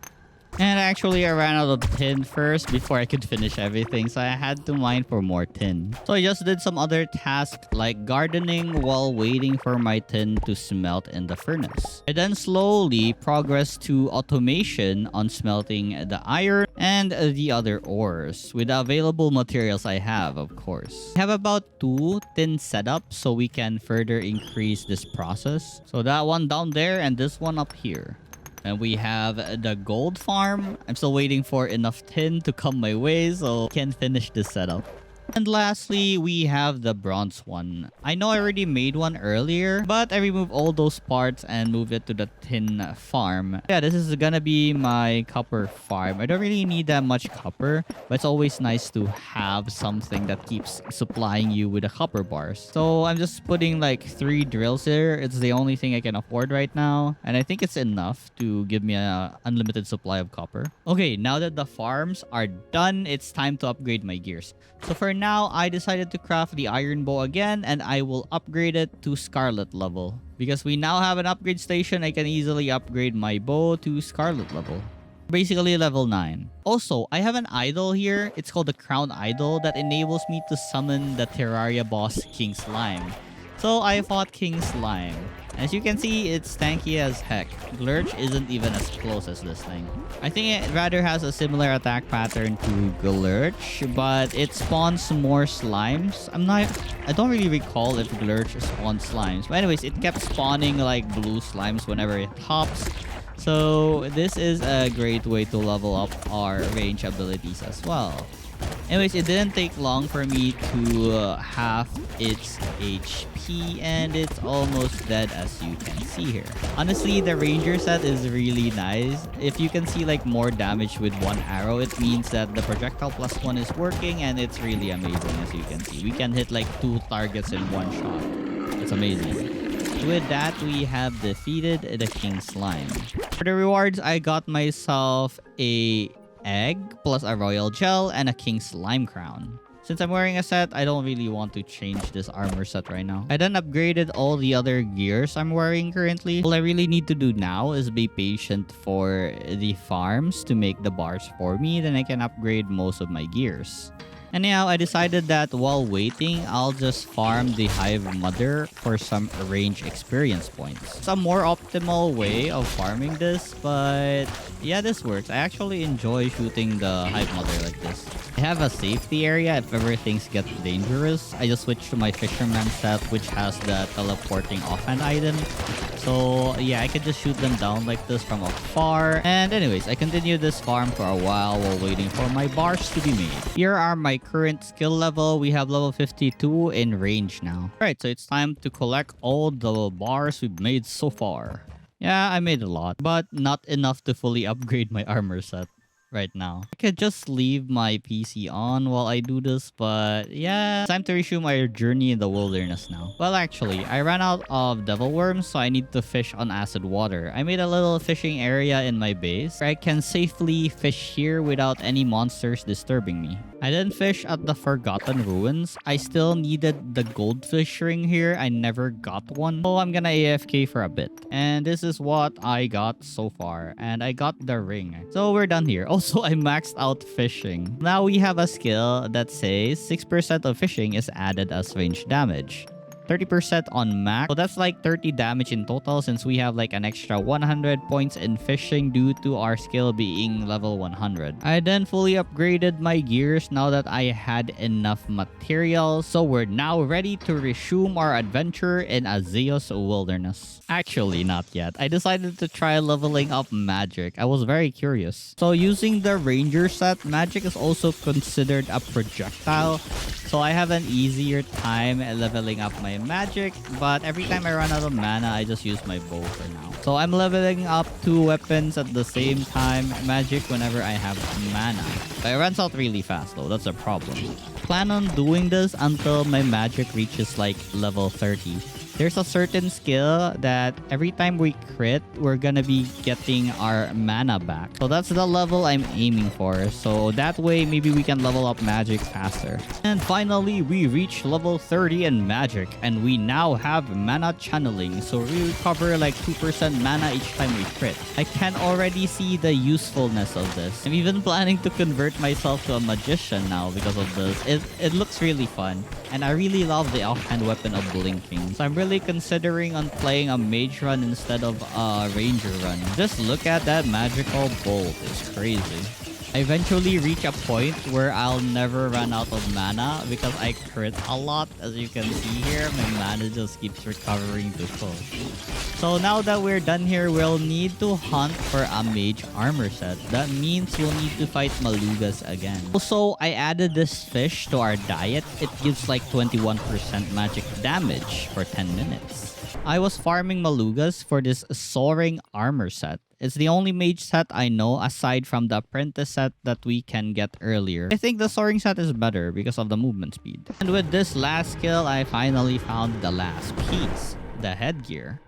and actually I ran out of tin first before I could finish everything, so I had to mine for more tin. So I just did some other tasks like gardening while waiting for my tin to smelt in the furnace. I then slowly progressed to automation on smelting the iron and the other ores with the available materials I have, of course. I have about 2 tin setups so we can further increase this process. So that one down there and this one up here. And we have the gold farm. I'm still waiting for enough tin to come my way so I can finish this setup. And lastly, we have the bronze one. I know I already made one earlier, but I removed all those parts and moved it to the tin farm. Yeah, this is gonna be my copper farm. I don't really need that much copper, but it's always nice to have something that keeps supplying you with the copper bars. So I'm just putting like 3 drills here. It's the only thing I can afford right now, and I think it's enough to give me an unlimited supply of copper. Okay, now that the farms are done, it's time to upgrade my gears. So for now, I decided to craft the iron bow again, and I will upgrade it to scarlet level. Because we now have an upgrade station, I can easily upgrade my bow to scarlet level. Basically level 9. Also, I have an idol here. It's called the crown idol that enables me to summon the Terraria boss King Slime. So I fought King Slime. As you can see, it's tanky as heck. Glurch isn't even as close as this thing. I think it rather has a similar attack pattern to Glurch, but it spawns more slimes. I don't really recall if Glurch spawns slimes. But anyways, it kept spawning like blue slimes whenever it hops. So this is a great way to level up our range abilities as well. Anyways, it didn't take long for me to half its HP, and it's almost dead as you can see here. Honestly, the ranger set is really nice. If you can see like more damage with 1 arrow, it means that the projectile +1 is working, and it's really amazing as you can see. We can hit like 2 targets in 1 shot. It's amazing. With that, we have defeated the King Slime. For the rewards, I got myself a egg plus a royal gel and a king slime crown. Since I'm wearing a set, I don't really want to change this armor set right now. I then upgraded all the other gears I'm wearing currently. All I really need to do now is be patient for the farms to make the bars for me, then I can upgrade most of my gears. And now I decided that while waiting, I'll just farm the Hive Mother for some range experience points. It's a more optimal way of farming this, but yeah, this works. I actually enjoy shooting the Hive Mother like this. I have a safety area if ever things get dangerous. I just switched to my fisherman set, which has the teleporting offhand item. So yeah, I could just shoot them down like this from afar. And anyways, I continued this farm for a while waiting for my bars to be made. Here are my current skill level. We have level 52 in range now. Alright, so it's time to collect all the bars we've made so far. Yeah, I made a lot, but not enough to fully upgrade my armor set right now. I could just leave my PC on while I do this, but yeah, it's time to resume my journey in the wilderness now. Well, actually, I ran out of devil worms, so I need to fish on acid water. I made a little fishing area in my base where I can safely fish here without any monsters disturbing me. I didn't fish at the Forgotten Ruins. I still needed the goldfish ring here. I never got one. So I'm gonna AFK for a bit. And this is what I got so far. And I got the ring. So we're done here. Also, I maxed out fishing. Now we have a skill that says 6% of fishing is added as range damage. 30% on max. So that's like 30 damage in total since we have like an extra 100 points in fishing due to our skill being level 100. I then fully upgraded my gears now that I had enough materials. So we're now ready to resume our adventure in Azeos Wilderness. Actually, not yet. I decided to try leveling up magic. I was very curious. So using the ranger set, magic is also considered a projectile. So I have an easier time leveling up my magic, but every time I run out of mana, I just use my bow for now. So I'm leveling up 2 weapons at the same time, magic whenever I have mana. But it runs out really fast though, that's a problem. Plan on doing this until my magic reaches like level 30. There's a certain skill that every time we crit, we're gonna be getting our mana back. So that's the level I'm aiming for. So that way, maybe we can level up magic faster. And finally, we reach level 30 in magic. And we now have mana channeling. So we recover like 2% mana each time we crit. I can already see the usefulness of this. I'm even planning to convert myself to a magician now because of this. It looks really fun. And I really love the offhand weapon of blinking. So I'm really considering on playing a mage run instead of a ranger run. Just look at that magical bolt. It's crazy. I eventually reach a point where I'll never run out of mana because I crit a lot. As you can see here, my mana just keeps recovering to full. So now that we're done here, we'll need to hunt for a mage armor set. That means we'll need to fight Malugas again. Also, I added this fish to our diet. It gives like 21% magic damage for 10 minutes. I was farming Malugas for this soaring armor set. It's the only mage set I know aside from the apprentice set that we can get earlier. I think the soaring set is better because of the movement speed. And with this last skill, I finally found the last piece, the headgear.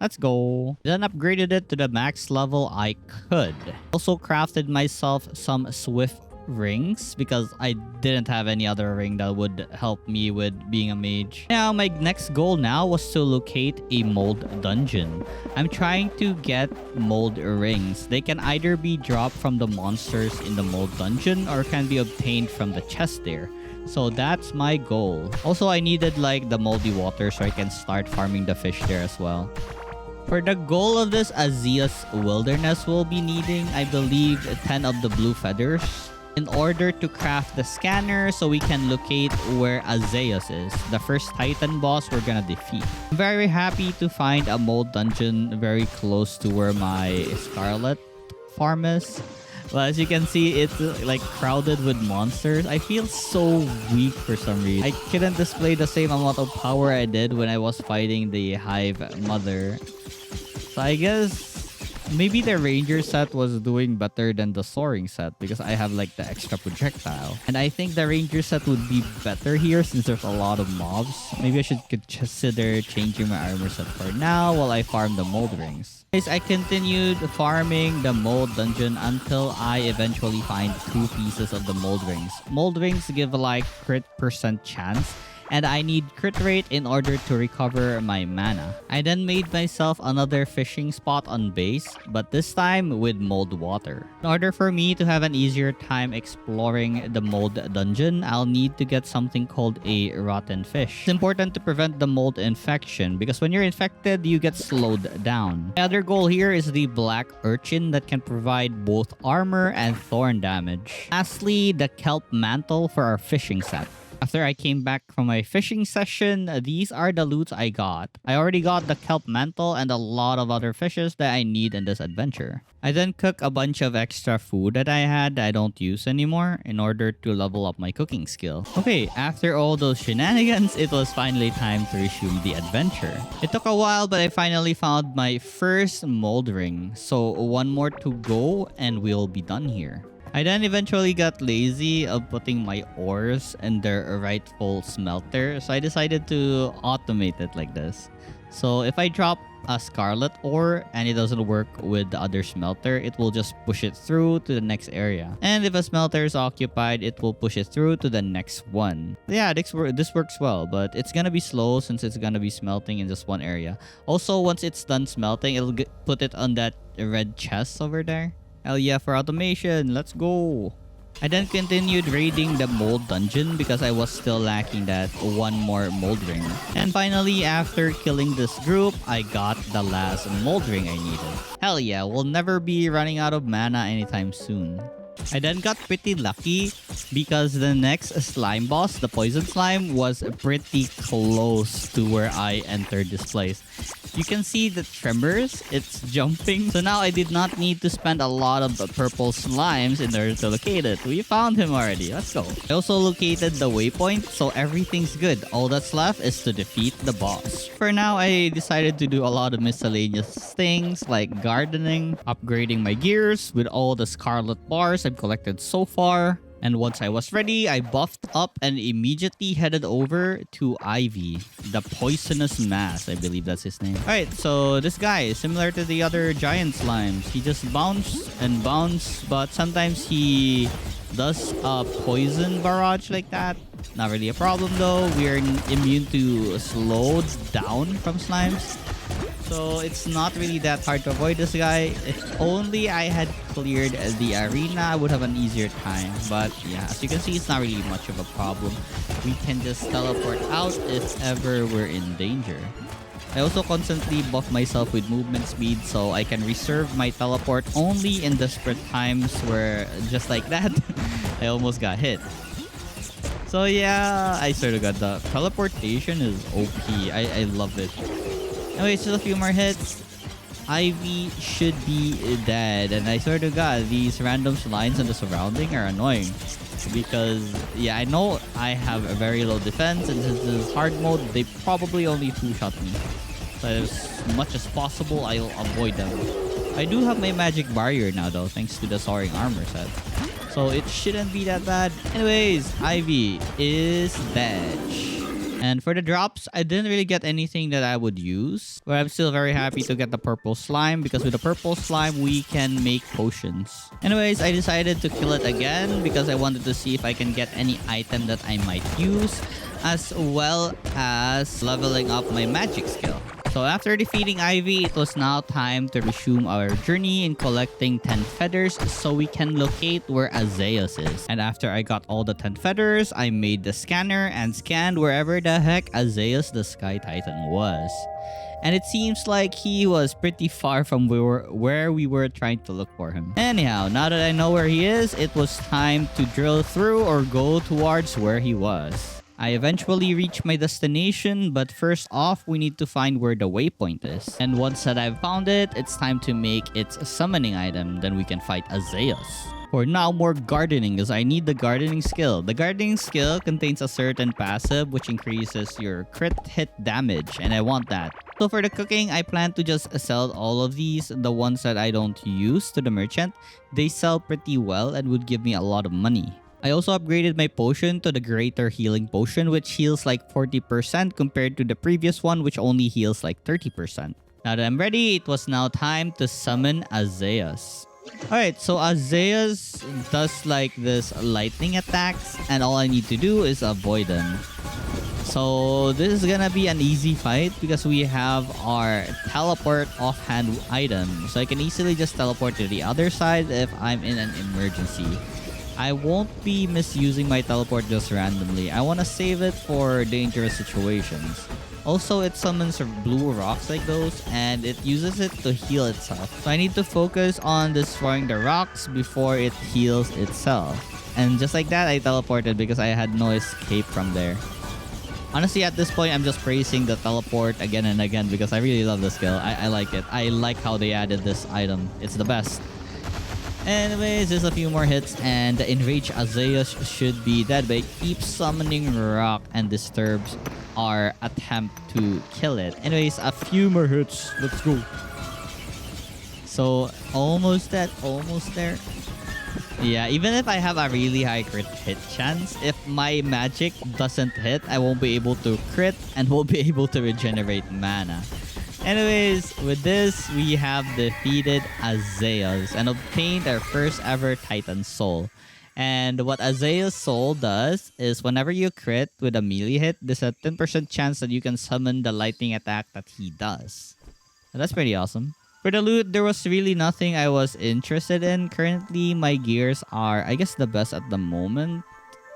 Let's go. Then upgraded it to the max level I could. Also crafted myself some swift rings because I didn't have any other ring that would help me with being a mage. Now my next goal now was to locate a mold dungeon. I'm trying to get mold rings. They can either be dropped from the monsters in the mold dungeon or can be obtained from the chest there. So that's my goal. Also, I needed like the moldy water so I can start farming the fish there as well. For the goal of this Azeos Wilderness, we'll be needing, I believe, 10 of the blue feathers in order to craft the scanner so we can locate where Azeos is, the first Titan boss we're gonna defeat. I'm very happy to find a mold dungeon very close to where my Scarlet farm is. Well, as you can see, it's like crowded with monsters. I feel so weak for some reason. I couldn't display the same amount of power I did when I was fighting the Hive Mother. So I guess maybe the ranger set was doing better than the soaring set because I have like the extra projectile. And I think the ranger set would be better here since there's a lot of mobs. Maybe I should consider changing my armor set for now while I farm the mold rings. Guys, I continued farming the mold dungeon until I eventually find 2 pieces of the mold rings. Mold rings give like crit % chance. and I need crit rate in order to recover my mana. I then made myself another fishing spot on base, but this time with mold water. In order for me to have an easier time exploring the mold dungeon, I'll need to get something called a rotten fish. It's important to prevent the mold infection because when you're infected, you get slowed down. My other goal here is the black urchin that can provide both armor and thorn damage. Lastly, the kelp mantle for our fishing set. After I came back from my fishing session, these are the loots I got. I already got the kelp mantle and a lot of other fishes that I need in this adventure. I then cook a bunch of extra food that I had that I don't use anymore in order to level up my cooking skill. Okay, after all those shenanigans, it was finally time to resume the adventure. It took a while, but I finally found my first mold ring. So one more to go and we'll be done here. I then eventually got lazy of putting my ores in their rightful smelter, so I decided to automate it like this. So if I drop a scarlet ore and it doesn't work with the other smelter, it will just push it through to the next area. And if a smelter is occupied, it will push it through to the next one. Yeah, this works well, but it's gonna be slow since it's gonna be smelting in just one area. Also, once it's done smelting, it'll put it on that red chest over there. Hell yeah, for automation, let's go. I then continued raiding the mold dungeon because I was still lacking that one more mold ring. And finally, after killing this group, I got the last mold ring I needed. Hell yeah, we'll never be running out of mana anytime soon. I then got pretty lucky because the next slime boss, the poison slime, was pretty close to where I entered this place. You can see the tremors, it's jumping. So now I did not need to spend a lot of purple slimes in order to locate it. We found him already, let's go. I also located the waypoint, so everything's good. All that's left is to defeat the boss. For now, I decided to do a lot of miscellaneous things like gardening, upgrading my gears with all the scarlet bars I've collected so far. And once I was ready, I buffed up and immediately headed over to Ivy, the poisonous mass. I believe that's his name. Alright, so this guy is similar to the other giant slimes. He just bounces and bounces, but sometimes he does a poison barrage like that. Not really a problem though. We are immune to slow down from slimes. So it's not really that hard to avoid this guy. If only I had cleared the arena, I would have an easier time. But yeah, as you can see, it's not really much of a problem. We can just teleport out if ever we're in danger. I also constantly buff myself with movement speed so I can reserve my teleport only in desperate times where, just like that, I almost got hit. So yeah, I sort of got the teleportation is OP. I love it. Anyway, just a few more hits. Ivy should be dead. And I swear to God, these random lines in the surrounding are annoying. Because, yeah, I know I have a very low defense. And since this is hard mode, they probably only two-shot me. So as much as possible, I'll avoid them. I do have my magic barrier now, though, thanks to the soaring armor set. So it shouldn't be that bad. Anyways, Ivy is dead. And for the drops, I didn't really get anything that I would use. But I'm still very happy to get the purple slime because with the purple slime, we can make potions. Anyways, I decided to kill it again because I wanted to see if I can get any item that I might use, as well as leveling up my magic skill. So after defeating Ivy, it was now time to resume our journey in collecting 10 feathers so we can locate where Azeus is. And after I got all the 10 feathers, I made the scanner and scanned wherever the heck Azeus the Sky Titan was. And it seems like he was pretty far from where we were trying to look for him. Anyhow, now that I know where he is, it was time to drill through or go towards where he was. I eventually reached my destination, but first off, we need to find where the waypoint is. And once that I've found it, it's time to make its summoning item, then we can fight Azeus. For now, more gardening, as I need the gardening skill. The gardening skill contains a certain passive which increases your crit hit damage, and I want that. So for the cooking, I plan to just sell all of these, the ones that I don't use, to the merchant. They sell pretty well and would give me a lot of money. I also upgraded my potion to the greater healing potion, which heals like 40% compared to the previous one, which only heals like 30%. Now that I'm ready, it was now time to summon Azeus. Alright, so Azeus does like this lightning attacks, and all I need to do is avoid them. So this is gonna be an easy fight because we have our teleport offhand item. So I can easily just teleport to the other side if I'm in an emergency. I won't be misusing my teleport just randomly. I want to save it for dangerous situations. Also, it summons blue rocks like those and it uses it to heal itself. So I need to focus on destroying the rocks before it heals itself. And just like that, I teleported because I had no escape from there. Honestly, at this point, I'm just praising the teleport again and again because I really love the skill. I like it. I like how they added this item. It's the best. Anyways, just a few more hits and the enraged Azaleas should be dead, but it keeps summoning rock and disturbs our attempt to kill it. Anyways, a few more hits. Let's go. So, almost dead. Almost there. Yeah, even if I have a really high crit hit chance, if my magic doesn't hit, I won't be able to crit and won't be able to regenerate mana. Anyways, with this, we have defeated Azaleas and obtained our first ever Titan Soul. And what Azalea's Soul does is whenever you crit with a melee hit, there's a 10% chance that you can summon the lightning attack that he does. And that's pretty awesome. For the loot, there was really nothing I was interested in. Currently, my gears are, I guess, the best at the moment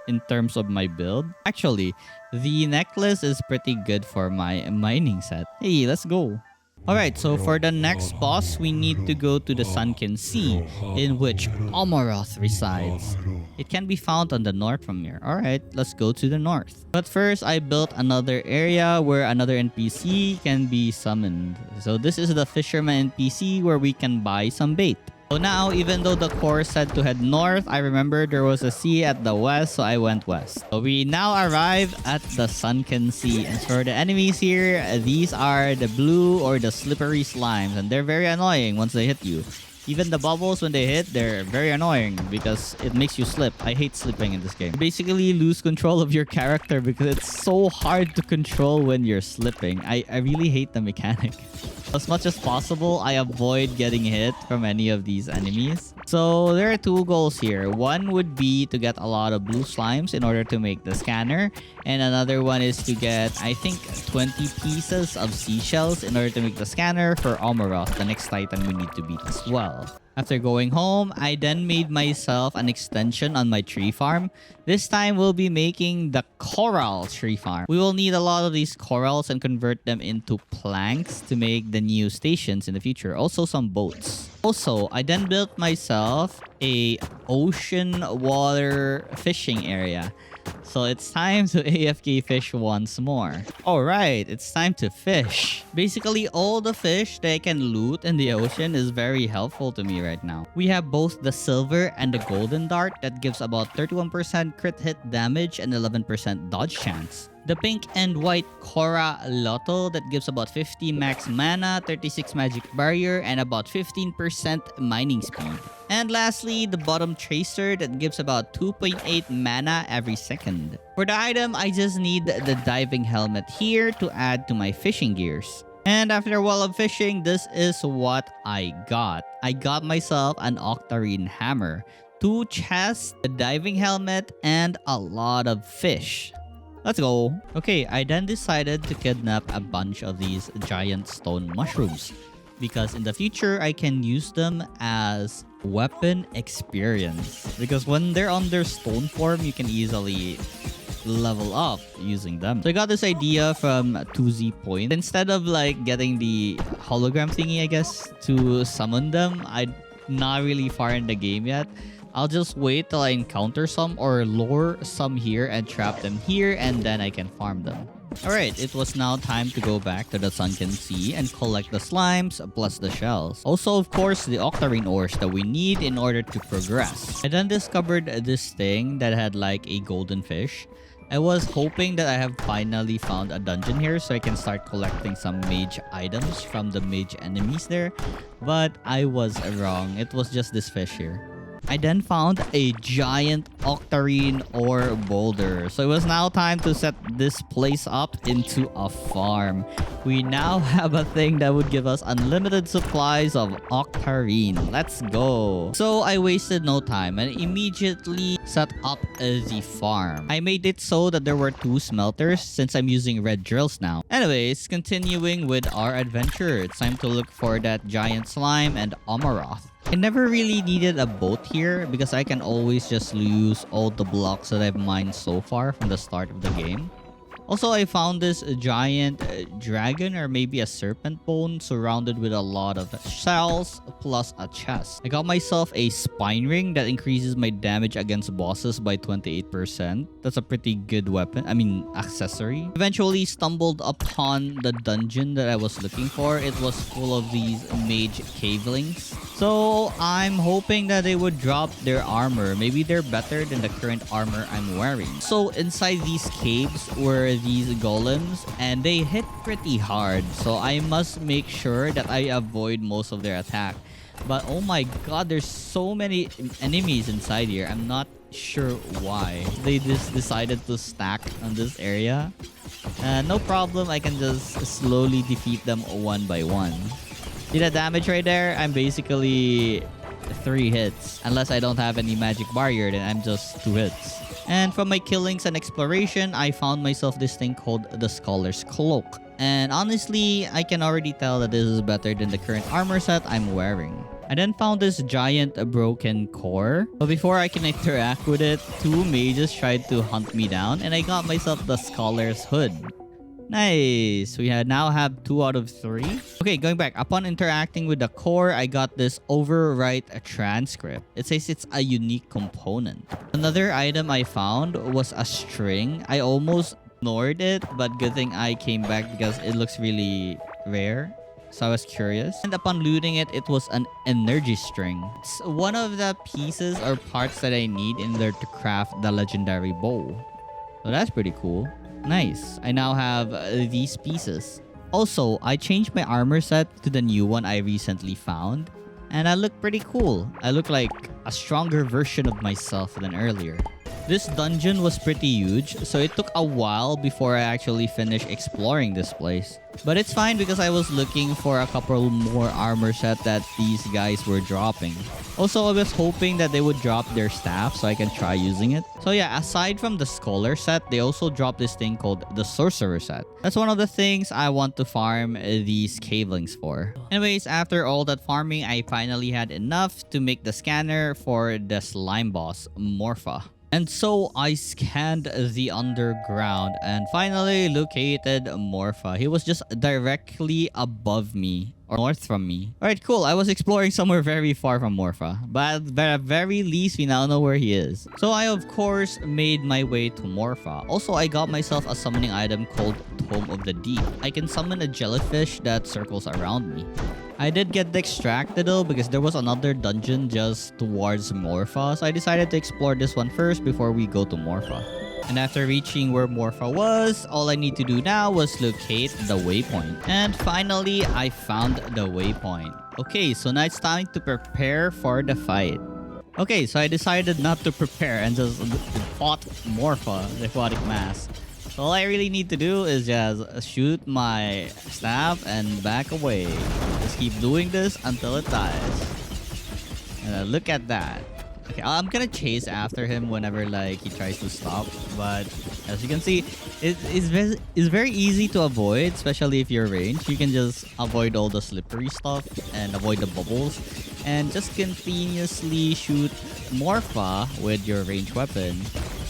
in terms of my build. Actually, the necklace is pretty good for my mining set. Hey, let's go. Alright, so for the next boss, we need to go to the Sunken Sea, in which Amaroth resides. It can be found on the north from here. Alright, let's go to the north. But first, I built another area where another NPC can be summoned. So this is the Fisherman NPC where we can buy some bait. So now, even though the core said to head north, I remember there was a sea at the west, so I went west. So we now arrive at the Sunken Sea. And for the enemies here, these are the blue or the slippery slimes. And they're very annoying once they hit you. Even the bubbles, when they hit, they're very annoying because it makes you slip. I hate slipping in this game. You basically lose control of your character because it's so hard to control when you're slipping. I really hate the mechanic. As much as possible, I avoid getting hit from any of these enemies. So there are two goals here. One would be to get a lot of blue slimes in order to make the scanner. And another one is to get, I think, 20 pieces of seashells in order to make the scanner for Amaroth, the next titan we need to beat as well. After going home, I then made myself an extension on my tree farm. This time, we'll be making the coral tree farm. We will need a lot of these corals and convert them into planks to make the new stations in the future. Also, some boats. Also, I then built myself a ocean water fishing area. So it's time to AFK fish once more. Alright, it's time to fish. Basically, all the fish that I can loot in the ocean is very helpful to me right now. We have both the silver and the golden dart that gives about 31% crit hit damage and 11% dodge chance. The pink and white Cora Lotto that gives about 50 max mana, 36 magic barrier, and about 15% mining speed. And lastly, the bottom tracer that gives about 2.8 mana every second. For the item, I just need the diving helmet here to add to my fishing gears. And after a while of fishing, this is what I got. I got myself an octarine hammer, 2 chests, a diving helmet, and a lot of fish. Let's go. Okay, I then decided to kidnap a bunch of these giant stone mushrooms because in the future, I can use them as weapon experience. Because when they're on their stone form, you can easily level up using them. So I got this idea from 2Z Point. Instead of like getting the hologram thingy, I guess, to summon them, I'm not really far in the game yet. I'll just wait till I encounter some or lure some here and trap them here and then I can farm them. Alright, it was now time to go back to the Sunken Sea and collect the slimes plus the shells. Also, of course, the octarine ores that we need in order to progress. I then discovered this thing that had like a golden fish. I was hoping that I have finally found a dungeon here so I can start collecting some mage items from the mage enemies there. But I was wrong. It was just this fish here. I then found a giant octarine ore boulder. So it was now time to set this place up into a farm. We now have a thing that would give us unlimited supplies of octarine. Let's go. So I wasted no time and immediately set up the farm. I made it so that there were 2 smelters since I'm using red drills now. Anyways, continuing with our adventure. It's time to look for that giant slime and Amaroth. I never really needed a boat here because I can always just use all the blocks that I've mined so far from the start of the game. Also, I found this giant dragon or maybe a serpent bone surrounded with a lot of shells plus a chest. I got myself a spine ring that increases my damage against bosses by 28%. That's a pretty good accessory. Eventually stumbled upon the dungeon that I was looking for. It was full of these mage cavelings. So I'm hoping that they would drop their armor. Maybe they're better than the current armor I'm wearing. So inside these caves were these golems and they hit pretty hard. So I must make sure that I avoid most of their attack. But oh my god, there's so many enemies inside here. I'm not sure why. They just decided to stack on this area. No problem, I can just slowly defeat them one by one. See that damage right there? I'm basically 3 hits. Unless I don't have any magic barrier, then I'm just 2 hits. And from my killings and exploration, I found myself this thing called the Scholar's Cloak. And honestly, I can already tell that this is better than the current armor set I'm wearing. I then found this giant broken core. But before I can interact with it, 2 mages tried to hunt me down and I got myself the Scholar's Hood. Nice. We now have 2 out of 3. Okay, going back. Upon interacting with the core, I got this overwrite transcript. It says it's a unique component. Another item I found was a string. I almost ignored it, but good thing I came back because it looks really rare. So I was curious. And upon looting it, it was an energy string. It's one of the pieces or parts that I need in order to craft the legendary bow. So that's pretty cool. Nice. I now have these pieces. Also, I changed my armor set to the new one I recently found. And I look pretty cool. I look like a stronger version of myself than earlier. This dungeon was pretty huge, so it took a while before I actually finished exploring this place. But it's fine because I was looking for a couple more armor set that these guys were dropping. Also, I was hoping that they would drop their staff so I can try using it. So yeah, aside from the Scholar set, they also dropped this thing called the Sorcerer set. That's one of the things I want to farm these cavelings for. Anyways, after all that farming, I finally had enough to make the scanner for the slime boss, Morpha. And so I scanned the underground and finally located Morpha. He was just directly above me or north from me. Alright, cool. I was exploring somewhere very far from Morpha. But at the very least, we now know where he is. So I, of course, made my way to Morpha. Also, I got myself a summoning item called Tome of the Deep. I can summon a jellyfish that circles around me. I did get distracted though because there was another dungeon just towards Morpha, so I decided to explore this one first before we go to Morpha. And after reaching where Morpha was, all I need to do now was locate the waypoint. And finally, I found the waypoint. Okay, so now it's time to prepare for the fight. Okay, so I decided not to prepare and just fought Morpha, the aquatic mass. So all I really need to do is just shoot my staff and back away. Just keep doing this until it dies. And look at that. Okay, I'm gonna chase after him whenever he tries to stop. But as you can see, it's very easy to avoid, especially if you're ranged. You can just avoid all the slippery stuff and avoid the bubbles. And just continuously shoot Morpha with your ranged weapon.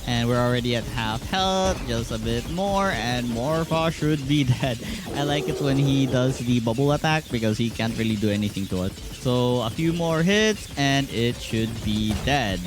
And we're already at half health, just a bit more, and Morpha should be dead. I like it when he does the bubble attack because he can't really do anything to it. So a few more hits and it should be dead.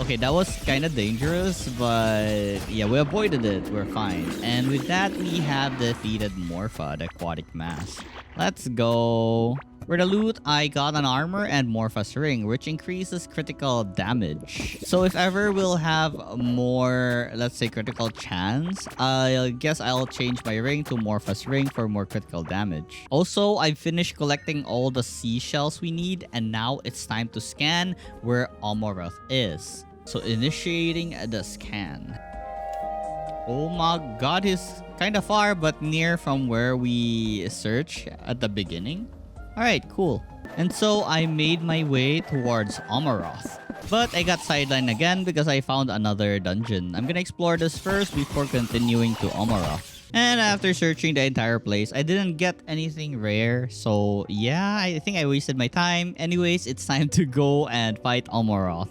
Okay, that was kind of dangerous, but yeah, we avoided it. We're fine. And with that, we have defeated Morpha, the aquatic mass. Let's go. For the loot, I got an armor and Morphos ring, which increases critical damage. So if ever we'll have more, let's say, critical chance, I guess I'll change my ring to Morphos ring for more critical damage. Also, I finished collecting all the seashells we need, and now it's time to scan where Omoroth is. So initiating the scan. Oh my god, he's kind of far but near from where we searched at the beginning. Alright, cool. And so I made my way towards Omoroth. But I got sidelined again because I found another dungeon. I'm gonna explore this first before continuing to Omoroth. And after searching the entire place, I didn't get anything rare. So yeah, I think I wasted my time. Anyways, it's time to go and fight Omoroth.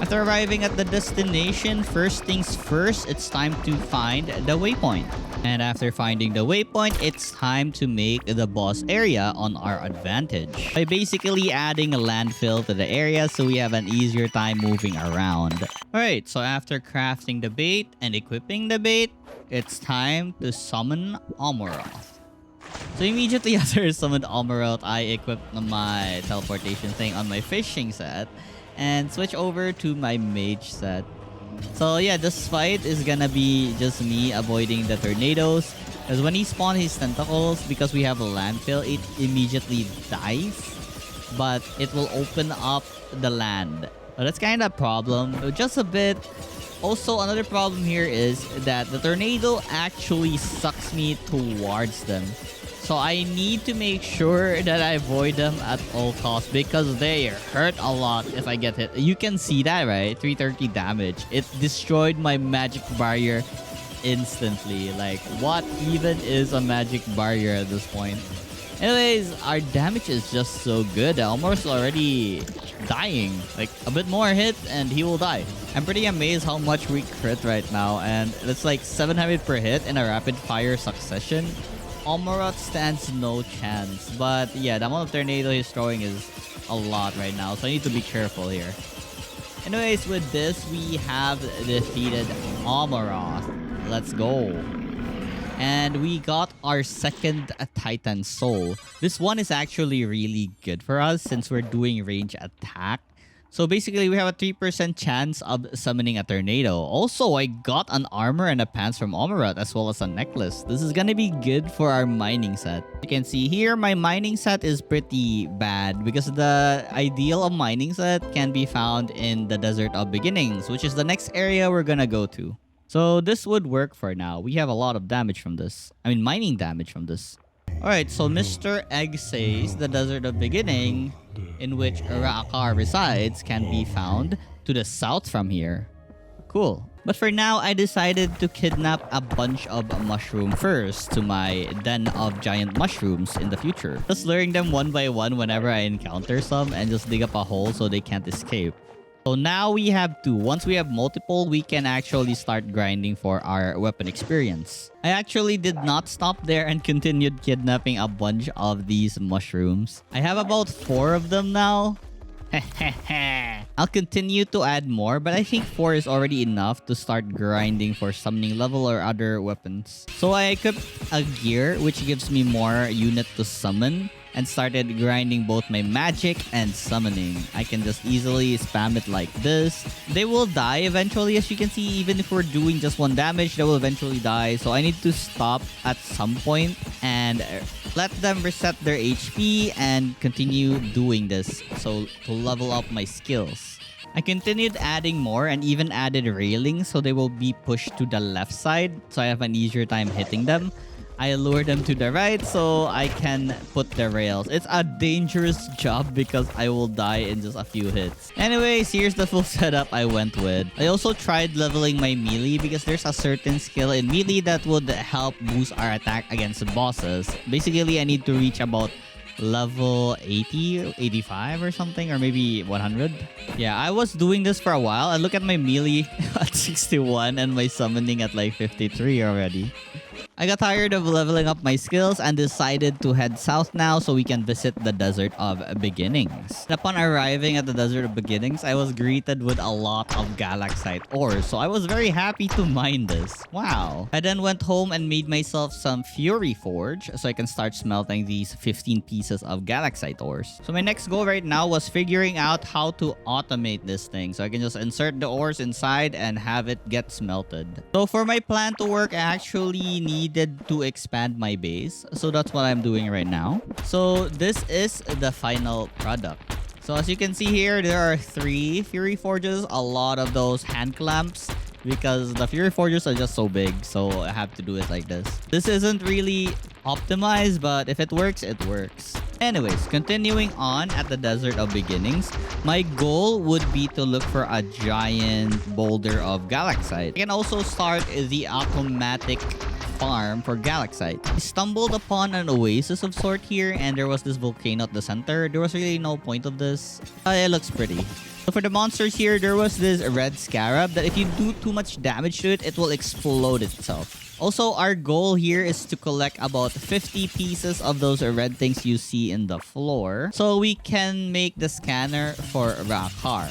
After arriving at the destination, first things first, it's time to find the waypoint. And after finding the waypoint, it's time to make the boss area on our advantage. By basically adding a landfill to the area so we have an easier time moving around. Alright, so after crafting the bait and equipping the bait, it's time to summon Omoroth. So immediately after I summoned Omoroth, I equipped my teleportation thing on my fishing set and switch over to my mage set. So yeah, this fight is gonna be just me avoiding the tornadoes, because when he spawns his tentacles, because we have a landfill, it immediately dies, but it will open up the land. So that's kind of a problem, just a bit. Also, another problem here is that the tornado actually sucks me towards them. So I need to make sure that I avoid them at all costs because they hurt a lot if I get hit. You can see that, right? 330 damage. It destroyed my magic barrier instantly. Like, what even is a magic barrier at this point? Anyways, our damage is just so good. Almost already dying. Like, a bit more hit and he will die. I'm pretty amazed how much we crit right now. And it's like 700 per hit in a rapid fire succession. Omoroth stands no chance. But yeah, the amount of tornado he's throwing is a lot right now. So I need to be careful here. Anyways, with this, we have defeated Omoroth. Let's go. And we got our second Titan Soul. This one is actually really good for us since we're doing range attack. So basically, we have a 3% chance of summoning a tornado. Also, I got an armor and a pants from Omoroth as well as a necklace. This is gonna be good for our mining set. You can see here, my mining set is pretty bad because the ideal of mining set can be found in the Desert of Beginnings, which is the next area we're gonna go to. So this would work for now. We have a lot of damage from this. I mean, mining damage from this. Alright, so Mr. Egg says the Desert of Beginning, in which Raakar resides, can be found to the south from here. Cool. But for now, I decided to kidnap a bunch of mushroom first to my den of giant mushrooms in the future. Just luring them one by one whenever I encounter some and just dig up a hole so they can't escape. So now we have two. Once we have multiple, we can actually start grinding for our weapon experience. I actually did not stop there and continued kidnapping a bunch of these mushrooms. I have about 4 of them now. I'll continue to add more, but I think 4 is already enough to start grinding for summoning level or other weapons. So I equipped a gear which gives me more unit to summon and started grinding both my magic and summoning. I can just easily spam it like this. They will die eventually, as you can see. Even if we're doing just 1 damage, they will eventually die. So I need to stop at some point and let them reset their HP and continue doing this. So to level up my skills. I continued adding more and even added railings so they will be pushed to the left side so I have an easier time hitting them. I lure them to the right so I can put the rails. It's a dangerous job because I will die in just a few hits. Anyways, here's the full setup I went with. I also tried leveling my melee because there's a certain skill in melee that would help boost our attack against bosses. Basically, I need to reach about level 80, 85 or something, or maybe 100. Yeah, I was doing this for a while. I look at my melee at 61 and my summoning at like 53 already. I got tired of leveling up my skills and decided to head south now so we can visit the Desert of Beginnings. And upon arriving at the Desert of Beginnings, I was greeted with a lot of galaxite ores, so I was very happy to mine this. Wow. I then went home and made myself some Fury Forge so I can start smelting these 15 pieces of galaxite ores. So my next goal right now was figuring out how to automate this thing so I can just insert the ores inside and have it get smelted. So for my plan to work, I actually needed to expand my base. So that's what I'm doing right now. So this is the final product. So as you can see here, there are 3 Fury Forges, a lot of those hand clamps, because the Fury Forges are just so big, so I have to do it like this. This isn't really optimized, but if it works, it works. Anyways, continuing on at the Desert of Beginnings, my goal would be to look for a giant boulder of galaxite. I can also start the automatic farm for galaxite. I stumbled upon an oasis of sort here, and there was this volcano at the center. There was really no point of this. It looks pretty. So for the monsters here, there was this red scarab that if you do too much damage to it, it will explode itself. Also, our goal here is to collect about 50 pieces of those red things you see in the floor so we can make the scanner for Rakar.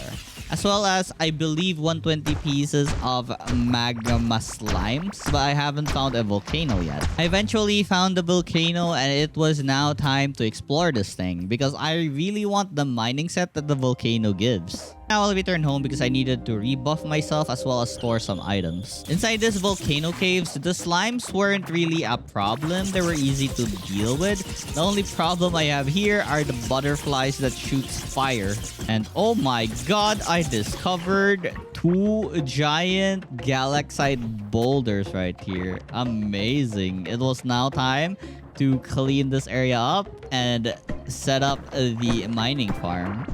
As well as, I believe, 120 pieces of magma slimes, but I haven't found a volcano yet. I eventually found the volcano, and it was now time to explore this thing because I really want the mining set that the volcano gives. Now I'll return home because I needed to rebuff myself as well as store some items. Inside this volcano caves, the slimes weren't really a problem. They were easy to deal with. The only problem I have here are the butterflies that shoots fire. And oh my god, I discovered 2 giant galaxite boulders right here. Amazing. It was now time to clean this area up and set up the mining farm.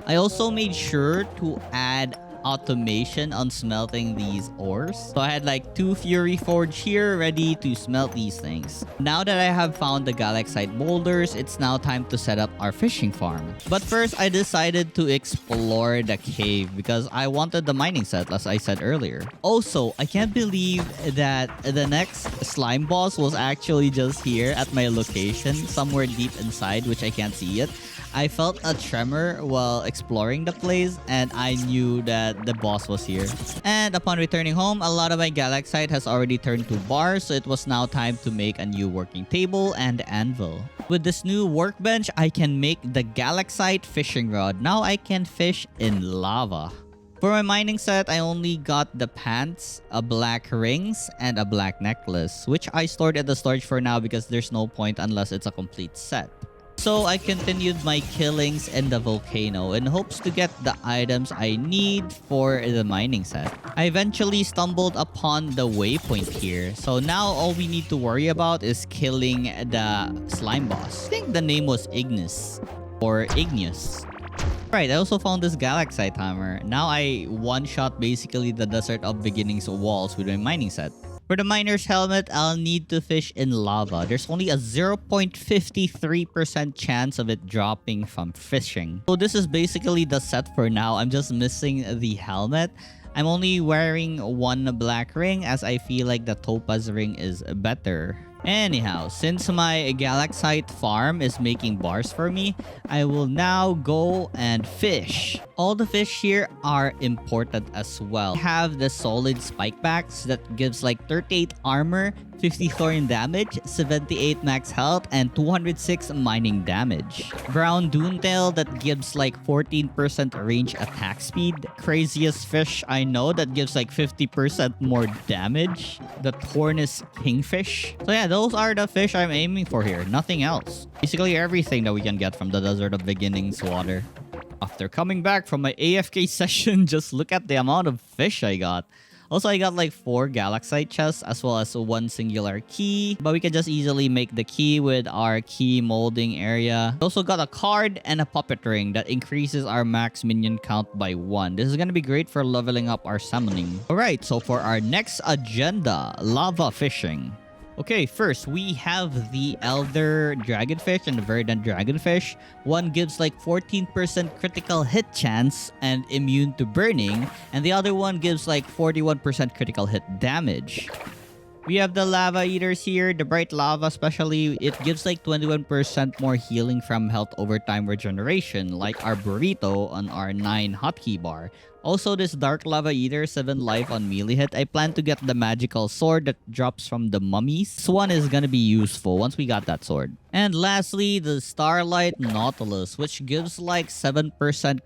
I also made sure to add automation on smelting these ores. So I had like 2 Fury Forge here ready to smelt these things. Now that I have found the galaxite boulders, it's now time to set up our fishing farm. But first, I decided to explore the cave because I wanted the mining set, as I said earlier. Also, I can't believe that the next slime boss was actually just here at my location, somewhere deep inside, which I can't see yet. I felt a tremor while exploring the place, and I knew that the boss was here. And upon returning home, a lot of my galaxite has already turned to bars, so it was now time to make a new working table and anvil. With this new workbench, I can make the galaxite fishing rod. Now I can fish in lava. For my mining set, I only got the pants, a black rings, and a black necklace, which I stored at the storage for now because there's no point unless it's a complete set. So I continued my killings in the volcano in hopes to get the items I need for the mining set. I eventually stumbled upon the waypoint here. So now all we need to worry about is killing the slime boss. I think the name was Ignis or Igneous. Right, I also found this galaxite hammer. Now I one-shot basically the Desert of Beginnings walls with my mining set. For the miner's helmet, I'll need to fish in lava. There's only a 0.53% chance of it dropping from fishing. So this is basically the set for now. I'm just missing the helmet. I'm only wearing 1 black ring as I feel like the topaz ring is better. Anyhow, since my galaxite farm is making bars for me, I will now go and fish. All the fish here are important as well. I have the solid spikebacks that gives like 38 armor, 50 thorn damage, 78 max health, and 206 mining damage. Brown Doontail that gives like 14% range attack speed. Craziest fish I know that gives like 50% more damage. The Tornus Kingfish. So yeah, those are the fish I'm aiming for here. Nothing else. Basically everything that we can get from the Desert of Beginnings water. After coming back from my AFK session, just look at the amount of fish I got. Also, I got like 4 galaxite chests as well as 1 singular key. But we can just easily make the key with our key molding area. I also got a card and a puppet ring that increases our max minion count by 1. This is going to be great for leveling up our summoning. Alright, so for our next agenda, lava fishing. Okay, first, we have the Elder Dragonfish and the Verdant Dragonfish. One gives like 14% critical hit chance and immune to burning. And the other one gives like 41% critical hit damage. We have the lava eaters here. The bright lava especially, it gives like 21% more healing from health over time regeneration, like our burrito on our 9 hotkey bar. Also, this dark lava eater, 7 life on melee hit. I plan to get the magical sword that drops from the mummies. This one is gonna be useful once we got that sword. And lastly, the Starlight Nautilus, which gives like 7%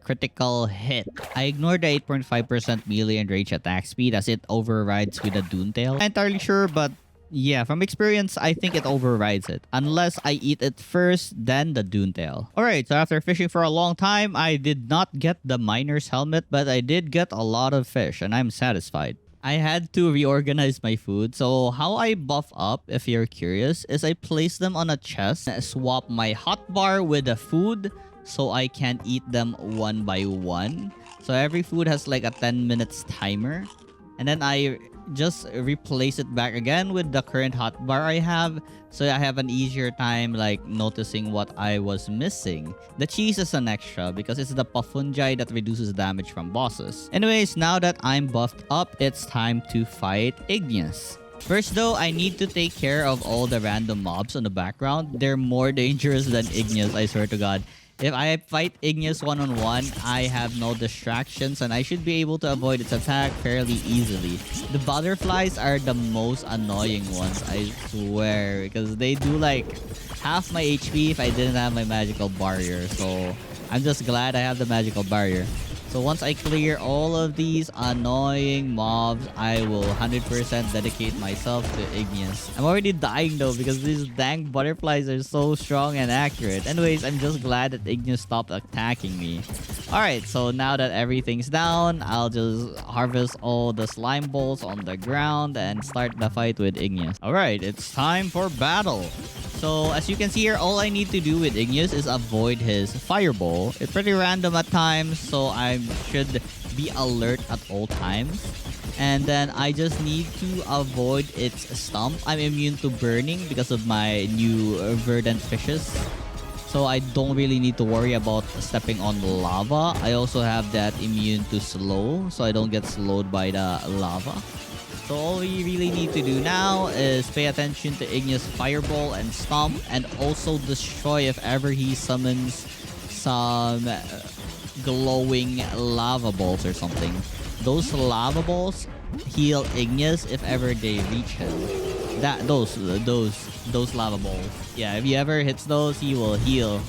critical hit. I ignored the 8.5% melee and range attack speed as it overrides with a Doontail. I'm not entirely sure, but yeah, from experience, I think it overrides it. Unless I eat it first, then the Doontail. Alright, so after fishing for a long time, I did not get the miner's helmet, but I did get a lot of fish, and I'm satisfied. I had to reorganize my food, so how I buff up, if you're curious, is I place them on a chest, swap my hotbar with the food, so I can eat them one by one. So every food has like a 10 minutes timer. And then I just replace it back again with the current hotbar I have, so I have an easier time like noticing what I was missing. The cheese is an extra because it's the Pafungi that reduces damage from bosses. Anyways, now that I'm buffed up, it's time to fight Igneous. First though, I need to take care of all the random mobs on the background. They're more dangerous than Igneous, I swear to God. If I fight Igneous one-on-one, I have no distractions and I should be able to avoid its attack fairly easily. The butterflies are the most annoying ones, I swear, because they do like half my HP if I didn't have my magical barrier. So I'm just glad I have the magical barrier. So once I clear all of these annoying mobs, I will 100% dedicate myself to Igneous. I'm already dying though because these dang butterflies are so strong and accurate. Anyways, I'm just glad that Igneous stopped attacking me. Alright, so now that everything's down, I'll just harvest all the slime balls on the ground and start the fight with Igneous. Alright, it's time for battle. So as you can see here, all I need to do with Igneous is avoid his fireball. It's pretty random at times, so I should be alert at all times. And then I just need to avoid its stomp. I'm immune to burning because of my new verdant fishes. So I don't really need to worry about stepping on lava. I also have that immune to slow, so I don't get slowed by the lava. So all we really need to do now is pay attention to Igneous Fireball and Stomp, and also destroy if ever he summons some glowing lava balls or something. Those lava balls heal Igneous if ever they reach him. Those lava balls. Yeah, if he ever hits those, he will heal.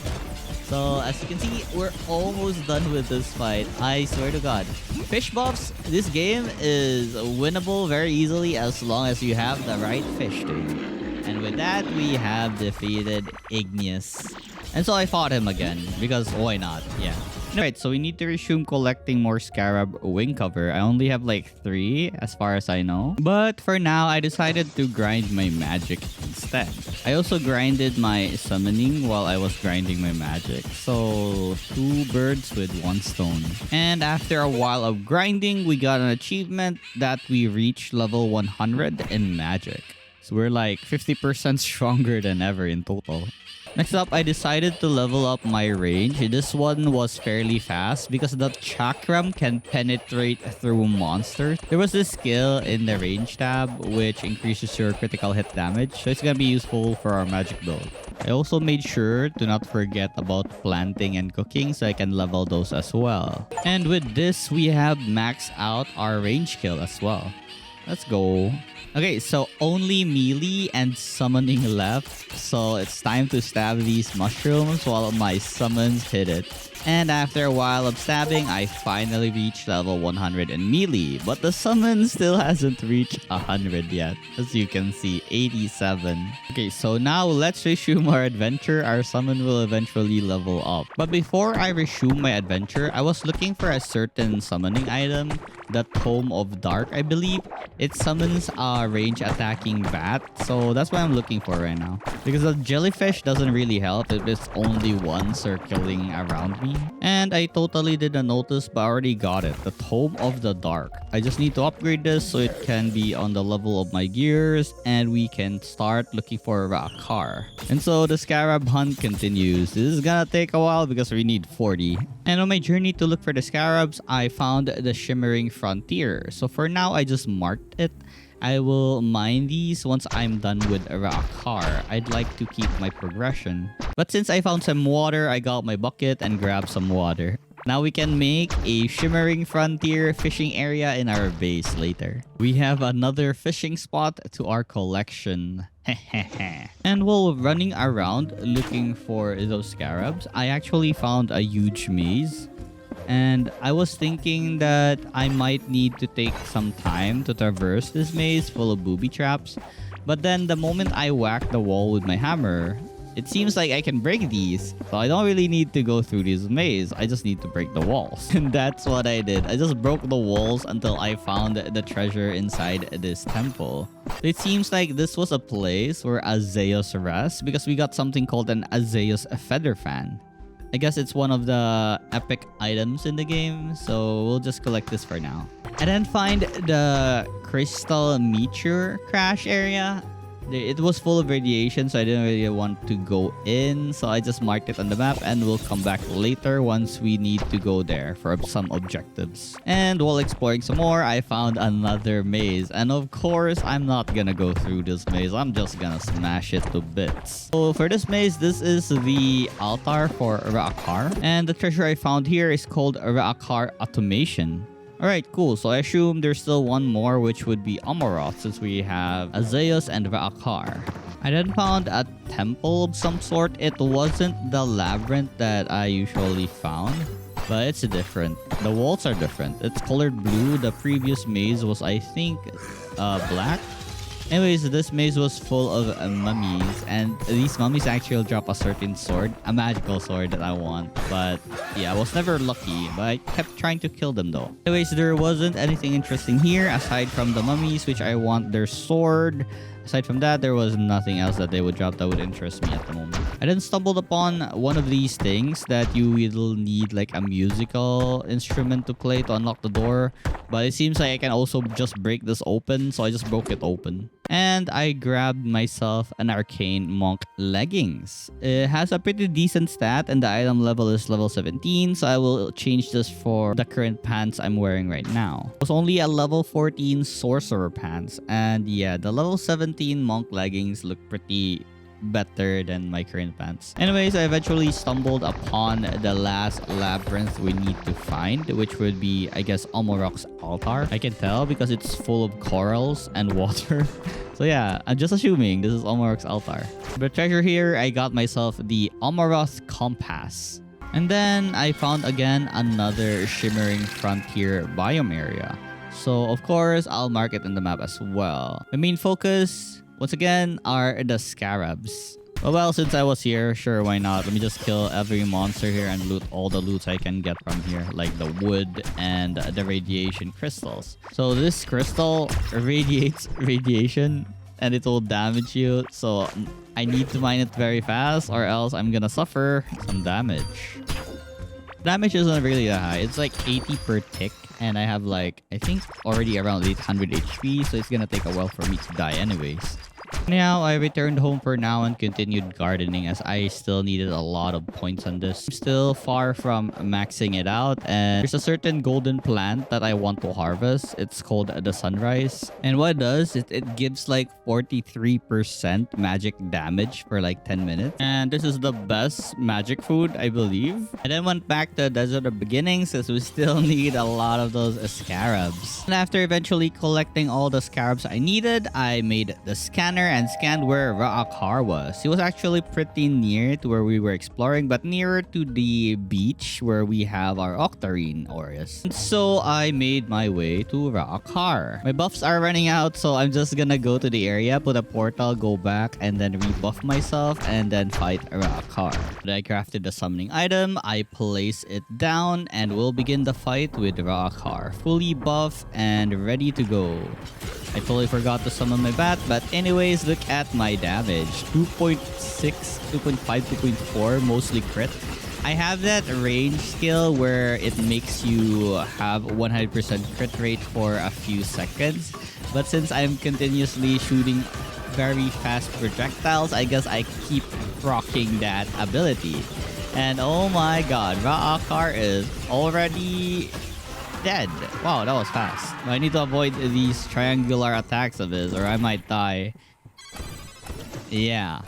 So as you can see, we're almost done with this fight. I swear to God. Fish buffs, this game is winnable very easily as long as you have the right fish to eat. And with that, we have defeated Igneous. And so I fought him again because why not? Yeah. Alright, so we need to resume collecting more scarab wing cover. I only have like 3 as far as I know. But for now, I decided to grind my magic instead. I also grinded my summoning while I was grinding my magic. So 2 birds with 1 stone. And after a while of grinding, we got an achievement that we reached level 100 in magic. So we're like 50% stronger than ever in total. Next up, I decided to level up my range. This one was fairly fast because the chakram can penetrate through monsters. There was this skill in the range tab which increases your critical hit damage, so it's gonna be useful for our magic build. I also made sure to not forget about planting and cooking so I can level those as well. And with this, we have maxed out our range skill as well. Let's go. Okay, so only melee and summoning left. So it's time to stab these mushrooms while my summons hit it. And after a while of stabbing, I finally reached level 100 in melee. But the summon still hasn't reached 100 yet. As you can see, 87. Okay, so now let's resume our adventure. Our summon will eventually level up. But before I resume my adventure, I was looking for a certain summoning item. The Tome of Dark, I believe. It summons a range attacking bat. So that's what I'm looking for right now. Because the jellyfish doesn't really help if it's only one circling around me. And I totally didn't notice but I already got it. The Tome of the Dark. I just need to upgrade this so it can be on the level of my gears. And we can start looking for a car. And so the scarab hunt continues. This is gonna take a while because we need 40. And on my journey to look for the scarabs, I found the Shimmering Frontier. So for now, I just marked it I will mine these once I'm done with Rakar. I'd like to keep my progression. But since I found some water, I got my bucket and grabbed some water. Now we can make a shimmering frontier fishing area in our base later. We have another fishing spot to our collection. And while running around looking for those scarabs, I actually found a huge maze. And I was thinking that I might need to take some time to traverse this maze full of booby traps. But then the moment I whack the wall with my hammer, it seems like I can break these. So I don't really need to go through this maze. I just need to break the walls. And that's what I did. I just broke the walls until I found the treasure inside this temple. It seems like this was a place where Azeus rests because we got something called an Azeus feather fan. I guess it's one of the epic items in the game, so we'll just collect this for now. I didn't find the crystal meteor crash area. It was full of radiation, so I didn't really want to go in. So I just marked it on the map and we'll come back later once we need to go there for some objectives. And while exploring some more, I found another maze. And of course, I'm not gonna go through this maze. I'm just gonna smash it to bits. So for this maze, this is the altar for Raakar. And the treasure I found here is called Raakar Automation. Alright, cool. So I assume there's still one more, which would be Amaroth, since we have Azeus and Raakar. I then found a temple of some sort. It wasn't the labyrinth that I usually found, but it's different. The walls are different. It's colored blue. The previous maze was, I think, black. Anyways, this maze was full of mummies, and these mummies actually drop a certain sword, a magical sword that I want. But yeah, I was never lucky, but I kept trying to kill them though. Anyways, there wasn't anything interesting here aside from the mummies, which I want their sword. Aside from that, there was nothing else that they would drop that would interest me at the moment. I then stumbled upon one of these things that you will need like a musical instrument to play to unlock the door. But it seems like I can also just break this open, so I just broke it open. And I grabbed myself an arcane monk leggings. It has a pretty decent stat and the item level is level 17, so I will change this for the current pants I'm wearing right now. It was only a level 14 sorcerer pants, and yeah, the level 17 monk leggings look pretty better than my current pants. Anyways, I eventually stumbled upon the last labyrinth we need to find, which would be, I guess, Omorok's altar. I can tell because it's full of corals and water. So yeah, I'm just assuming this is Omorok's altar. The treasure here, I got myself the Omoroth compass. And then I found again another shimmering frontier biome area. So of course, I'll mark it in the map as well. The main focus, once again, are the scarabs. Well, since I was here, sure, why not? Let me just kill every monster here and loot all the loots I can get from here, like the wood and the radiation crystals. So this crystal radiates radiation and it will damage you. So I need to mine it very fast or else I'm gonna suffer some damage. Damage isn't really that high. It's like 80 per tick. And I have like, I think already around 800 HP. So it's gonna take a while for me to die anyways. Now, I returned home for now and continued gardening as I still needed a lot of points on this. I'm still far from maxing it out, and there's a certain golden plant that I want to harvest. It's called the Sunrise. And what it does is it gives like 43% magic damage for like 10 minutes. And this is the best magic food, I believe. I then went back to Desert of Beginnings because we still need a lot of those scarabs. And after eventually collecting all the scarabs I needed, I made the scanner and scanned where Raakar was. It was actually pretty near to where we were exploring, but nearer to the beach where we have our Octarine Aureus. And so I made my way to Raakar. My buffs are running out, so I'm just gonna go to the area, put a portal, go back, and then rebuff myself, and then fight Raakar. I crafted the summoning item, I place it down, and we'll begin the fight with Raakar. Fully buff and ready to go. I totally forgot to summon my bat, but anyways, look at my damage. 2.6, 2.5, 2.4, mostly crit. I have that range skill where it makes you have 100% crit rate for a few seconds. But since I'm continuously shooting very fast projectiles, I guess I keep rocking that ability. And oh my god, Raakar is already dead. Wow, that was fast. I need to avoid these triangular attacks of his or I might die. Yeah.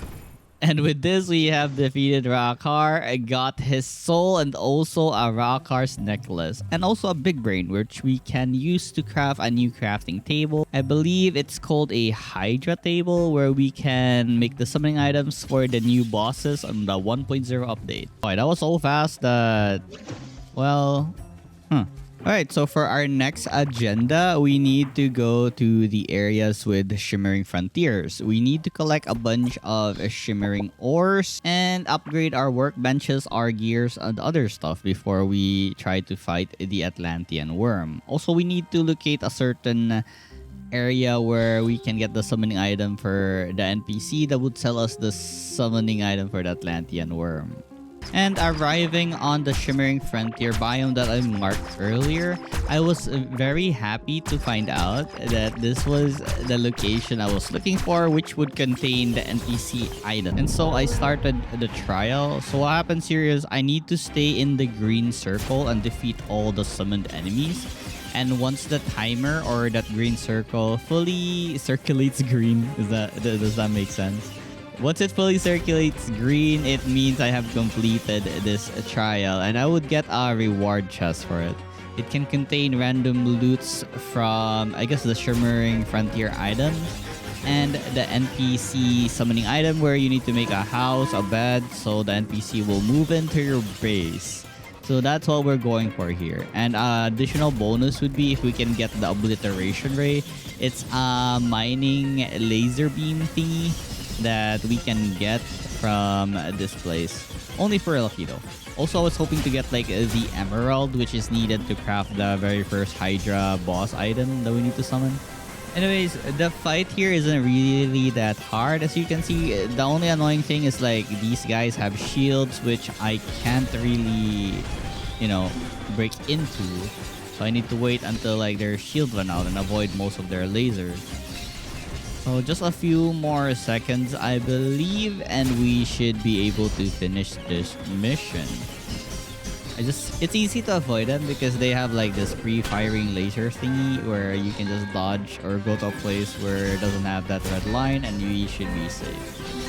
And with this, we have defeated Rakar, got his soul, and also a Rakar's necklace. And also a big brain, which we can use to craft a new crafting table. I believe it's called a Hydra table, where we can make the summoning items for the new bosses on the 1.0 update. Boy, that was so fast that... Well... Alright, so for our next agenda, we need to go to the areas with shimmering frontiers. We need to collect a bunch of shimmering ores and upgrade our workbenches, our gears, and other stuff before we try to fight the Atlantean worm. Also, we need to locate a certain area where we can get the summoning item for the NPC that would sell us the summoning item for the Atlantean worm. And arriving on the shimmering frontier biome that I marked earlier, I was very happy to find out that this was the location I was looking for, which would contain the NPC item. And so I started the trial. So what happens here is I need to stay in the green circle and defeat all the summoned enemies. And once the timer or that green circle fully circulates green, does that make sense? Once it fully circulates green, it means I have completed this trial and I would get a reward chest for it. It can contain random loots from, I guess, the shimmering frontier items and the NPC summoning item where you need to make a house, a bed, so the NPC will move into your base. So that's what we're going for here. And additional bonus would be if we can get the obliteration ray. It's a mining laser beam thingy that we can get from this place. Only for lucky though. Also, I was hoping to get like the emerald, which is needed to craft the very first Hydra boss item that we need to summon. Anyways, the fight here isn't really that hard. As you can see, the only annoying thing is like these guys have shields, which I can't really, you know, break into. So I need to wait until like their shield run out and avoid most of their lasers. So just a few more seconds, I believe, and we should be able to finish this mission. It's easy to avoid them because they have like this free-firing laser thingy where you can just dodge or go to a place where it doesn't have that red line and you should be safe.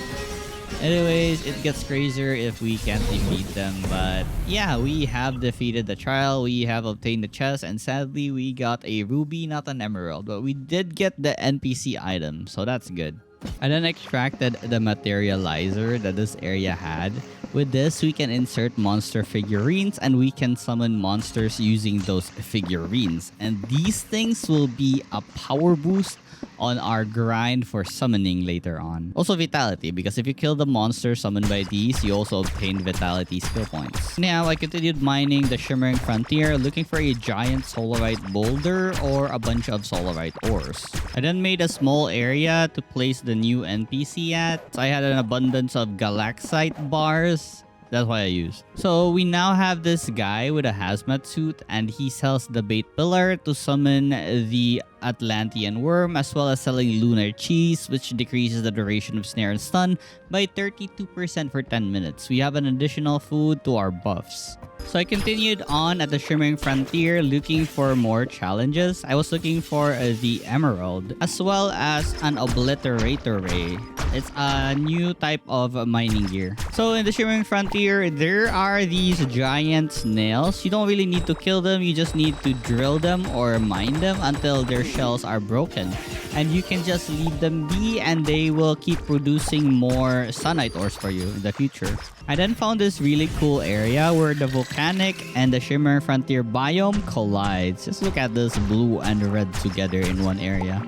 Anyways, it gets crazier if we can't defeat them, but yeah, we have defeated the trial, we have obtained the chest, and sadly we got a ruby, not an emerald, but we did get the NPC item, so that's good. I then extracted the materializer that this area had. With this, we can insert monster figurines and we can summon monsters using those figurines. And these things will be a power boost on our grind for summoning later on. Also vitality, because if you kill the monster summoned by these, you also obtain vitality skill points. Now, I continued mining the shimmering frontier, looking for a giant solarite boulder or a bunch of solarite ores. I then made a small area to place the new NPC at. So I had an abundance of galaxite bars. That's what I used. So we now have this guy with a hazmat suit and he sells the bait pillar to summon the Atlantean worm, as well as selling lunar cheese, which decreases the duration of snare and stun by 32% for 10 minutes. We have an additional food to our buffs. So I continued on at the shimmering frontier looking for more challenges. I was looking for the emerald as well as an obliterator ray. It's a new type of mining gear. So in the shimmering frontier, there are these giant snails. You don't really need to kill them. You just need to drill them or mine them until their shells are broken. And you can just leave them be and they will keep producing more sunite ores for you in the future. I then found this really cool area where the volcanic and the shimmering frontier biome collides. Just look at this blue and red together in one area.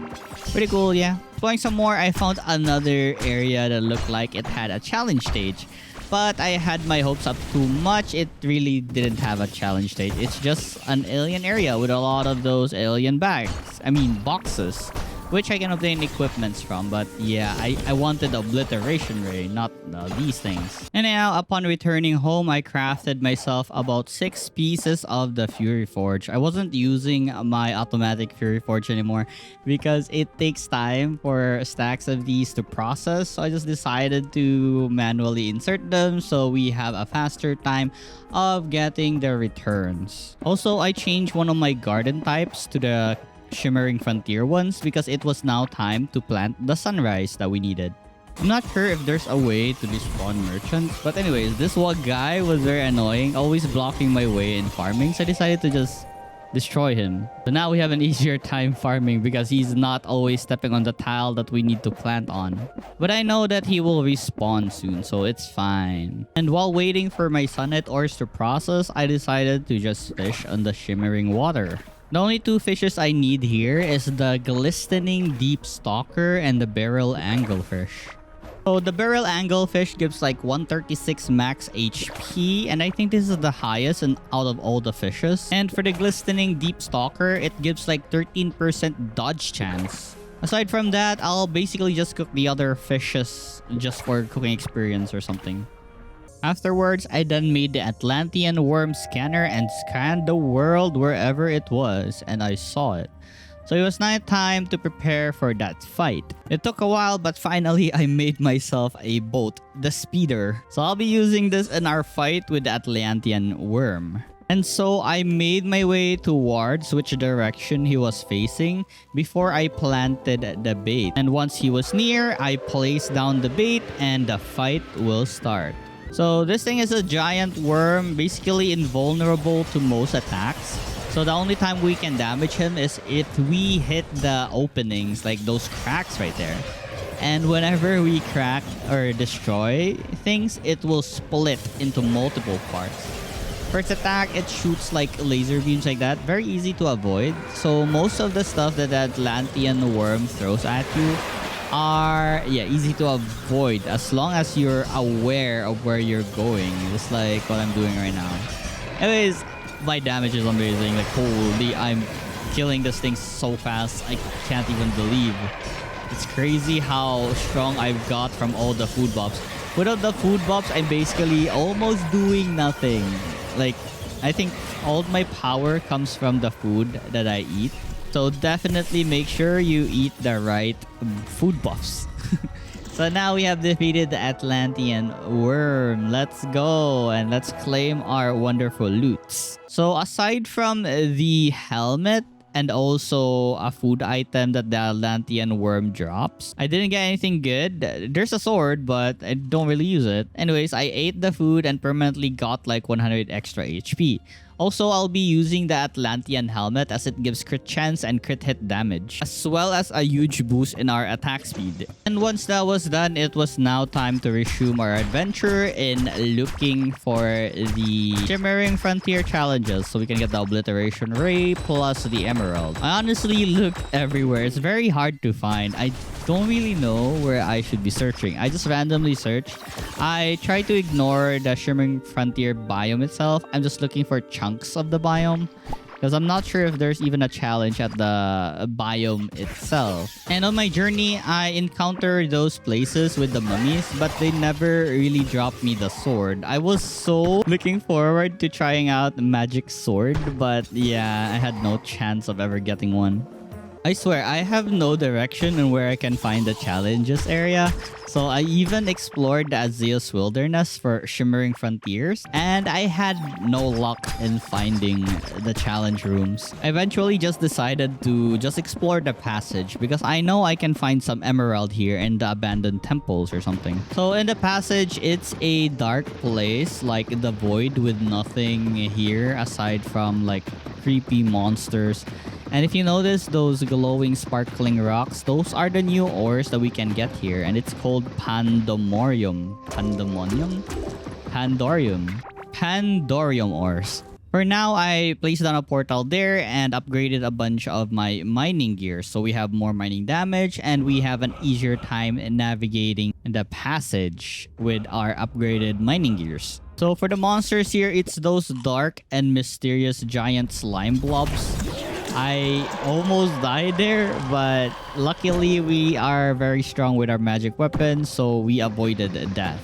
Pretty cool, yeah. Exploring some more, I found another area that looked like it had a challenge stage. But I had my hopes up too much. It really didn't have a challenge stage. It's just an alien area with a lot of those alien boxes. which I can obtain equipments from. But yeah, I wanted obliteration ray, not these things. And now, upon returning home, I crafted myself about 6 pieces of the Fury Forge. I wasn't using my automatic Fury Forge anymore because it takes time for stacks of these to process. So I just decided to manually insert them so we have a faster time of getting the returns. Also, I changed one of my garden types to the Shimmering Frontier ones because it was now time to plant the sunrise that we needed. I'm not sure if there's a way to despawn merchants, but anyways, this one guy was very annoying, always blocking my way in farming, so I decided to just destroy him. So now we have an easier time farming because he's not always stepping on the tile that we need to plant on. But I know that he will respawn soon, so it's fine. And while waiting for my sunlight ores to process, I decided to just fish on the shimmering water. The only 2 fishes I need here is the glistening deep stalker and the barrel anglefish. So the barrel anglefish gives like 136 max HP, and I think this is the highest out of all the fishes. And for the glistening deep stalker, it gives like 13% dodge chance. Aside from that, I'll basically just cook the other fishes just for cooking experience or something. Afterwards, I then made the Atlantean worm scanner and scanned the world wherever it was, and I saw it. So it was now time to prepare for that fight. It took a while, but finally I made myself a boat, the Speeder. So I'll be using this in our fight with the Atlantean worm. And so I made my way towards which direction he was facing before I planted the bait. And once he was near, I placed down the bait and the fight will start. So this thing is a giant worm, basically invulnerable to most attacks. So the only time we can damage him is if we hit the openings, like those cracks right there. And whenever we crack or destroy things, it will split into multiple parts. First attack, it shoots like laser beams like that. Very easy to avoid. So most of the stuff that the Atlantean worm throws at you are easy to avoid as long as you're aware of where you're going. Just like what I'm doing right now. Anyways, my damage is amazing. Like, holy, I'm killing this thing so fast. I can't even believe. It's crazy how strong I've got from all the food buffs. Without the food buffs, I'm basically almost doing nothing. Like, I think all my power comes from the food that I eat. So definitely make sure you eat the right food buffs. So now we have defeated the Atlantean worm. Let's go and let's claim our wonderful loots. So aside from the helmet and also a food item that the Atlantean worm drops, I didn't get anything good. There's a sword, but I don't really use it. Anyways, I ate the food and permanently got like 100 extra HP. Also, I'll be using the Atlantean helmet as it gives crit chance and crit hit damage, as well as a huge boost in our attack speed. And once that was done, it was now time to resume our adventure in looking for the Shimmering Frontier challenges so we can get the Obliteration Ray plus the Emerald. I honestly looked everywhere. It's very hard to find. I don't really know where I should be searching. I just randomly searched. I try to ignore the Shimmering Frontier biome itself. I'm just looking for chunks of the biome because I'm not sure if there's even a challenge at the biome itself. And on my journey, I encountered those places with the mummies, but they never really dropped me the sword. I was so looking forward to trying out the magic sword, but yeah, I had no chance of ever getting one. I swear, I have no direction on where I can find the challenges area. So I even explored the Azeus Wilderness for Shimmering Frontiers, and I had no luck in finding the challenge rooms. I eventually just decided to just explore the passage because I know I can find some emerald here in the abandoned temples or something. So in the passage, it's a dark place like the void with nothing here aside from like creepy monsters. And if you notice those glowing sparkling rocks, those are the new ores that we can get here, and it's called Pandemonium. Pandorium ores. For now, I placed down a portal there and upgraded a bunch of my mining gear. So we have more mining damage and we have an easier time in navigating the passage with our upgraded mining gears. So for the monsters here, it's those dark and mysterious giant slime blobs. I almost died there, but luckily we are very strong with our magic weapons, so we avoided death.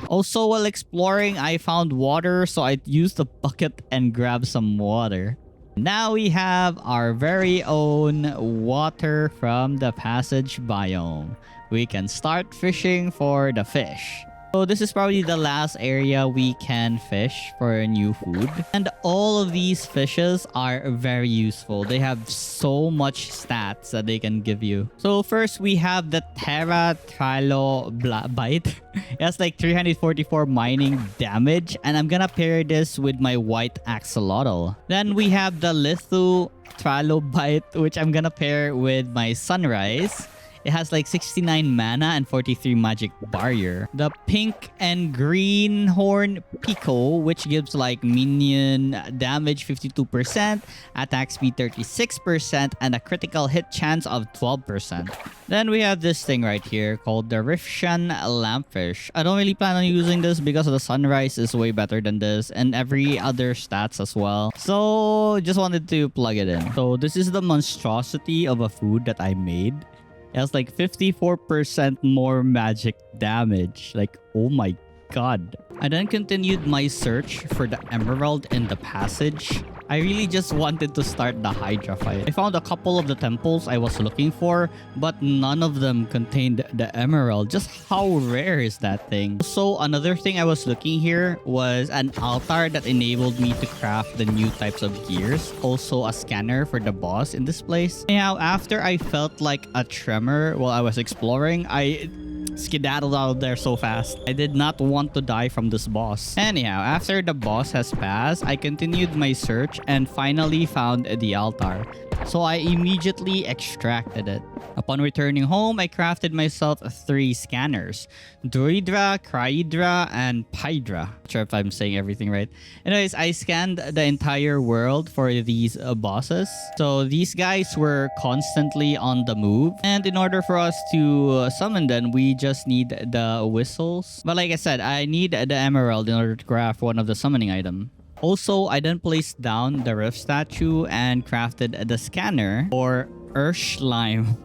Also, while exploring, I found water, so I used the bucket and grabbed some water. Now we have our very own water from the passage biome. We can start fishing for the fish. So this is probably the last area we can fish for new food. And all of these fishes are very useful. They have so much stats that they can give you. So first we have the Terra Trilobite. It has like 344 mining damage. And I'm gonna pair this with my white axolotl. Then we have the Lithu Trilobite, which I'm gonna pair with my sunrise. It has like 69 mana and 43 magic barrier. The pink and green horn Pico, which gives like minion damage 52%, attack speed 36%, and a critical hit chance of 12%. Then we have this thing right here called the Rifshan Lampfish. I don't really plan on using this because the sunrise is way better than this and every other stats as well. So just wanted to plug it in. So this is the monstrosity of a food that I made. It has like 54% more magic damage. Like, oh my god. I then continued my search for the emerald in the passage. I really just wanted to start the Hydra fight. I found a couple of the temples I was looking for, but none of them contained the emerald. Just how rare is that thing? So another thing I was looking here was an altar that enabled me to craft the new types of gears. Also a scanner for the boss in this place. Now, after I felt like a tremor while I was exploring, I skedaddled out there so fast. I did not want to die from this boss. Anyhow, after the boss has passed, I continued my search and finally found the altar. So I immediately extracted it. Upon returning home, I crafted myself 3 scanners. Druidra, Cryidra, and Pydra. Not sure if I'm saying everything right. Anyways, I scanned the entire world for these bosses. So these guys were constantly on the move. And in order for us to summon them, we just need the whistles. But like I said, I need the emerald in order to craft one of the summoning items. Also, I then placed down the rift statue and crafted the scanner for Urslime.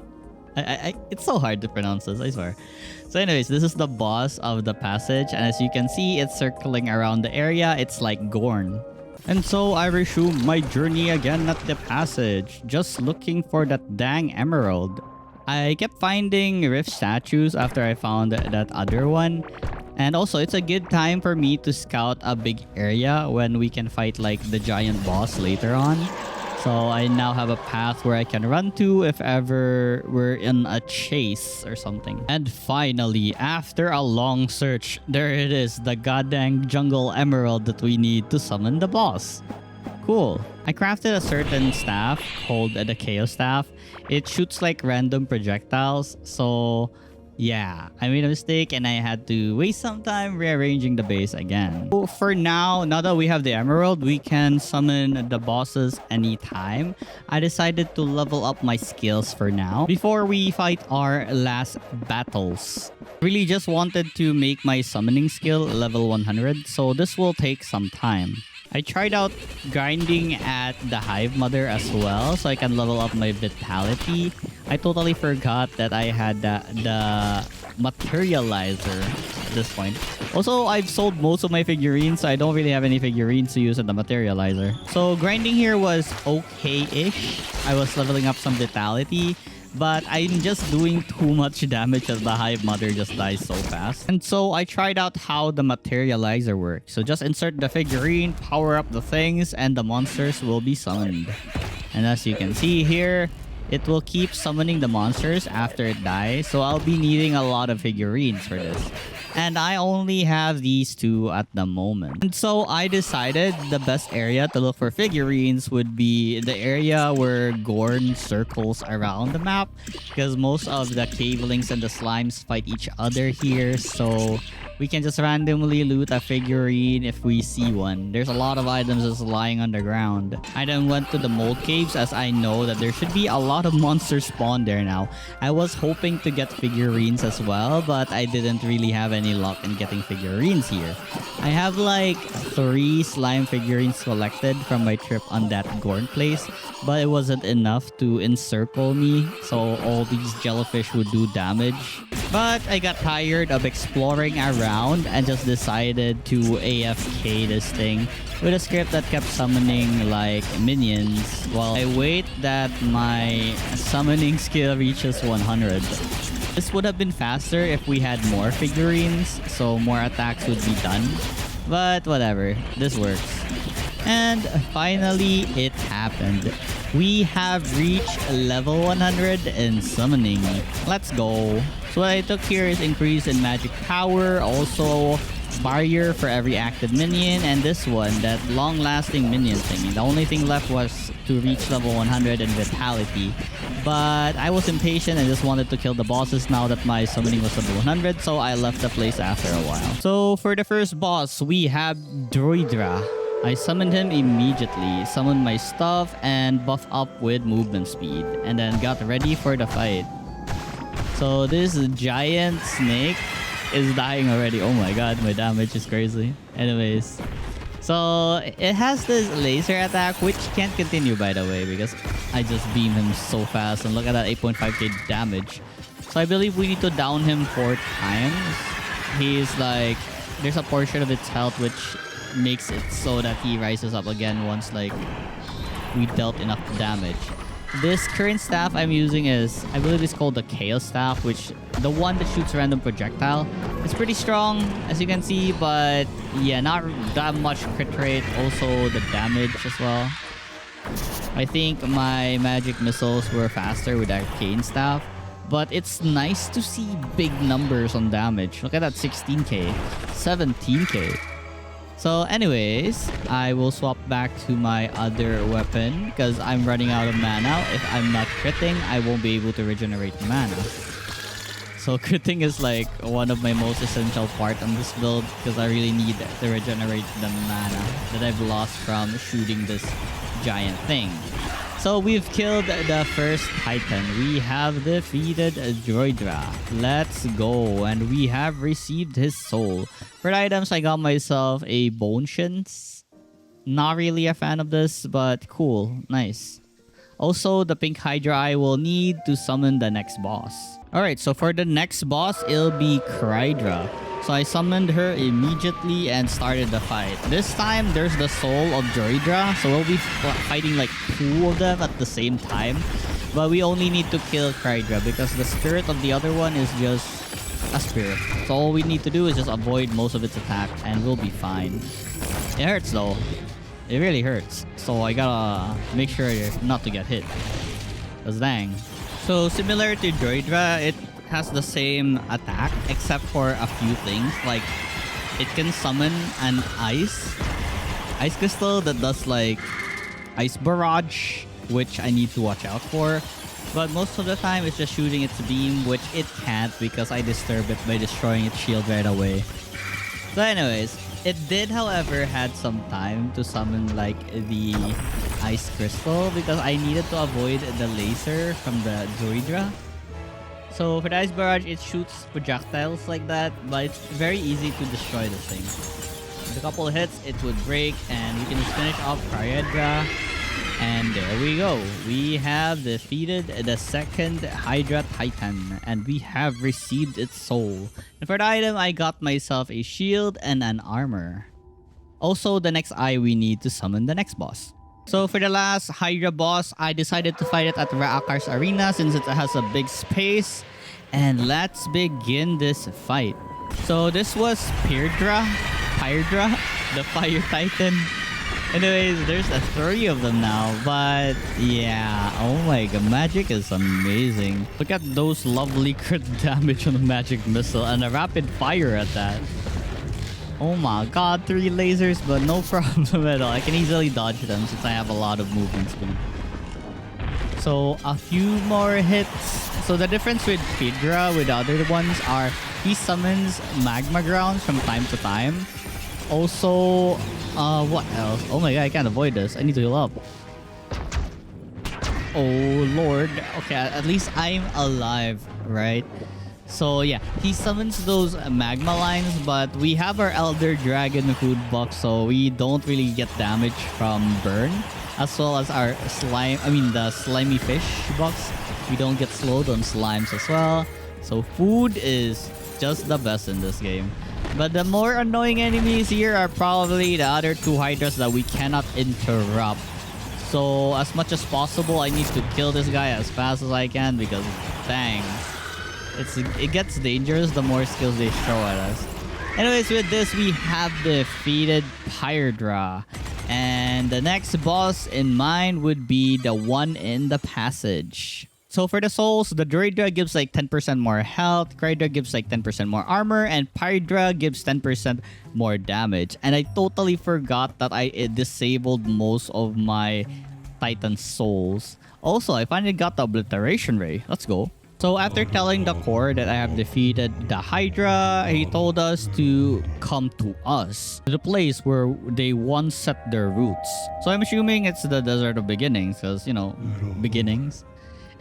It's so hard to pronounce this, I swear. So anyways, this is the boss of the passage. And as you can see, it's circling around the area. It's like Gorn. And so I resumed my journey again at the passage, just looking for that dang emerald. I kept finding rift statues after I found that other one. And also, it's a good time for me to scout a big area when we can fight like the giant boss later on. So I now have a path where I can run to if ever we're in a chase or something. And finally, after a long search, there it is, the goddamn jungle emerald that we need to summon the boss. Cool. I crafted a certain staff called the Chaos Staff. It shoots like random projectiles. So yeah, I made a mistake and I had to waste some time rearranging the base again. So for now that we have the emerald, we can summon the bosses anytime. I decided to level up my skills for now before we fight our last battles. Really just wanted to make my summoning skill level 100, so this will take some time. I tried out grinding at the Hive Mother as well so I can level up my vitality. I totally forgot that I had the materializer at this point. Also, I've sold most of my figurines, so I don't really have any figurines to use at the materializer. So grinding here was okay-ish. I was leveling up some vitality. But I'm just doing too much damage as the Hive Mother just dies so fast. And so I tried out how the materializer works. So just insert the figurine, power up the things, and the monsters will be summoned. And as you can see here, it will keep summoning the monsters after it dies. So I'll be needing a lot of figurines for this. And I only have these 2 at the moment. And so I decided the best area to look for figurines would be the area where Gorn circles around the map. Because most of the cavelings and the slimes fight each other here. So We can just randomly loot a figurine if we see one. There's a lot of items just lying on the ground. I then went to the mold caves as I know that there should be a lot of monsters spawned there now. I was hoping to get figurines as well, but I didn't really have any luck in getting figurines here. I have like 3 slime figurines collected from my trip on that Gorn place, but it wasn't enough to encircle me, so all these jellyfish would do damage. But I got tired of exploring around and just decided to AFK this thing with a script that kept summoning like minions while I wait that my summoning skill reaches 100. This would have been faster if we had more figurines, so more attacks would be done. But whatever, this works. And finally, it happened. We have reached level 100 in summoning. Let's go. So what I took here is increase in magic power, also barrier for every active minion, and this one, that long-lasting minion thing. The only thing left was to reach level 100 in vitality. But I was impatient and just wanted to kill the bosses now that my summoning was level 100, so I left the place after a while. So for the first boss, we have Droidra. I summoned him immediately, summoned my stuff, and buffed up with movement speed, and then got ready for the fight. So this giant snake is dying already. Oh my god, my damage is crazy. Anyways, so it has this laser attack, which can't continue by the way, because I just beam him so fast, and look at that 8.5k damage. So I believe we need to down him 4 times. He's like, there's a portion of its health which makes it so that he rises up again once like we dealt enough damage. This current staff I'm using is, I believe it's called the Chaos Staff, which the one that shoots random projectile. It's pretty strong as you can see, but yeah, not that much crit rate. Also the damage as well. I think my magic missiles were faster with Arcane Staff, but it's nice to see big numbers on damage. Look at that, 16k, 17k. So anyways, I will swap back to my other weapon because I'm running out of mana. If I'm not critting, I won't be able to regenerate mana. So critting is like one of my most essential part on this build because I really need to regenerate the mana that I've lost from shooting this giant thing. So we've killed the first Titan. We have defeated Droidra. Let's go. And we have received his soul. For the items, I got myself a Bone Shins. Not really a fan of this, but cool. Nice. Also, the Pink Hydra I will need to summon the next boss. Alright, so for the next boss, it'll be Krydra. So I summoned her immediately and started the fight. This time, there's the soul of Droidra. So we'll be fighting like 2 of them at the same time. But we only need to kill Krydra because the spirit of the other one is just a spirit. So all we need to do is just avoid most of its attack and we'll be fine. It hurts though. It really hurts. So I gotta make sure not to get hit. Cause dang. So similar to Droidra, it has the same attack except for a few things. Like it can summon an ice crystal that does like ice barrage, which I need to watch out for. But most of the time it's just shooting its beam, which it can't because I disturb it by destroying its shield right away. So anyways, it did however had some time to summon like the ice crystal because I needed to avoid the laser from the Droidra. So for the ice barrage, it shoots projectiles like that, but it's very easy to destroy this thing. With a couple of hits, it would break, and we can just finish off Krydra. And there we go. We have defeated the second Hydra Titan, and we have received its soul. And for the item, I got myself a shield and an armor. Also, the next eye, we need to summon the next boss. So for the last Hydra boss, I decided to fight it at Raakar's arena since it has a big space. And let's begin this fight. So this was Pyrdra, the Fire Titan. Anyways, there's 3 of them now, but yeah, oh my god, magic is amazing. Look at those lovely crit damage on the magic missile and a rapid fire at that. Oh my god, 3 lasers, but no problem at all. I can easily dodge them since I have a lot of movement speed. So a few more hits. So the difference with Phaedra with the other ones are he summons magma grounds from time to time. Also, what else? Oh my god, I can't avoid this. I need to heal up. Oh lord. Okay, at least I'm alive, right? So yeah, he summons those magma lines, but we have our Elder Dragon food buff, so we don't really get damage from burn. As well as our slime, the slimy fish buffs. We don't get slowed on slimes as well. So food is just the best in this game. But the more annoying enemies here are probably the other two hydras that we cannot interrupt. So as much as possible, I need to kill this guy as fast as I can because dang, it gets dangerous the more skills they throw at us. Anyways, with this we have defeated Pyrdra. And the next boss in mind would be the one in the passage. So for the souls, the Druidra gives like 10% more health, Krydra gives like 10% more armor, and Pyrdra gives 10% more damage. And I totally forgot that I disabled most of my Titan souls. Also, I finally got the Obliteration Ray. Let's go. So after telling the core that I have defeated the Hydra, he told us to come to us, to the place where they once set their roots. So I'm assuming it's the Desert of Beginnings, because, you know, beginnings.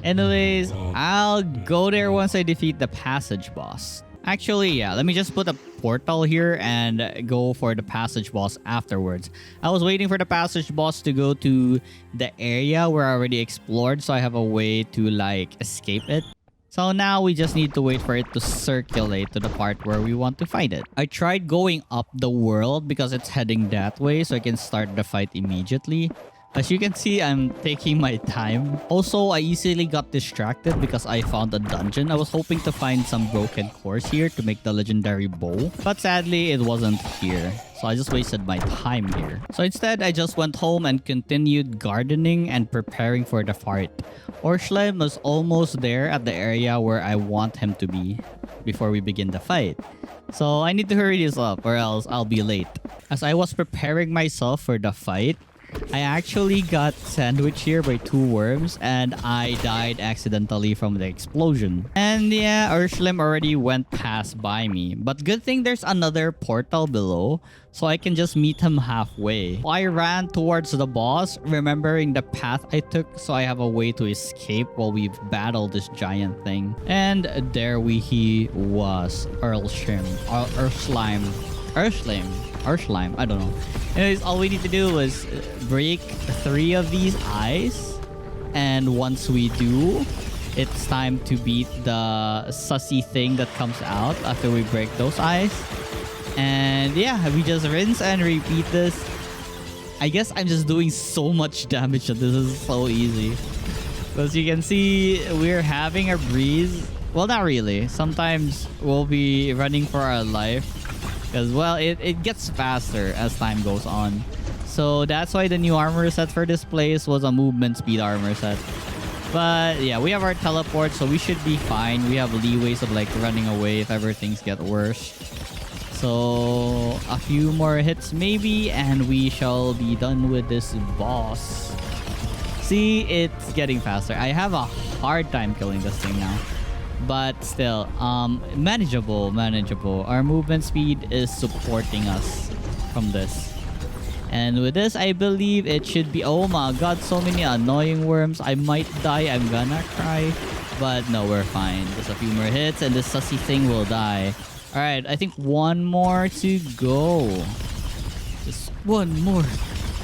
Anyways, I'll go there once I defeat the passage boss. Actually, yeah, let me just put a portal here and go for the passage boss afterwards. I was waiting for the passage boss to go to the area where I already explored, so I have a way to, like, escape it. So now we just need to wait for it to circulate to the part where we want to fight it. I tried going up the world because it's heading that way, so I can start the fight immediately. As you can see, I'm taking my time. Also, I easily got distracted because I found a dungeon. I was hoping to find some broken cores here to make the legendary bow. But sadly, it wasn't here. So I just wasted my time here. So instead, I just went home and continued gardening and preparing for the fight. Orschleim was almost there at the area where I want him to be before we begin the fight. So I need to hurry this up or else I'll be late. As I was preparing myself for the fight, I actually got sandwiched here by two worms and I died accidentally from the explosion. And yeah, Urshlim already went past by me. But good thing there's another portal below, so I can just meet him halfway. I ran towards the boss, remembering the path I took, so I have a way to escape while we battle this giant thing. And there he was, Urshlim, I don't know. Anyways, all we need to do is break 3 of these eyes. And once we do, it's time to beat the sussy thing that comes out after we break those eyes. And yeah, we just rinse and repeat this. I guess I'm just doing so much damage that this is so easy. As you can see, we're having a breeze. Well, not really. Sometimes we'll be running for our life. Because, well, it gets faster as time goes on. So that's why the new armor set for this place was a movement speed armor set. But yeah, we have our teleport, so we should be fine. We have leeways of like running away if ever things get worse. So a few more hits maybe and we shall be done with this boss. See, it's getting faster. I have a hard time killing this thing now. But still, manageable. Our movement speed is supporting us from this. And with this, I believe it should be... Oh my god, so many annoying worms. I might die. I'm gonna cry. But no, we're fine. Just a few more hits and this sussy thing will die. Alright, I think one more to go. Just one more.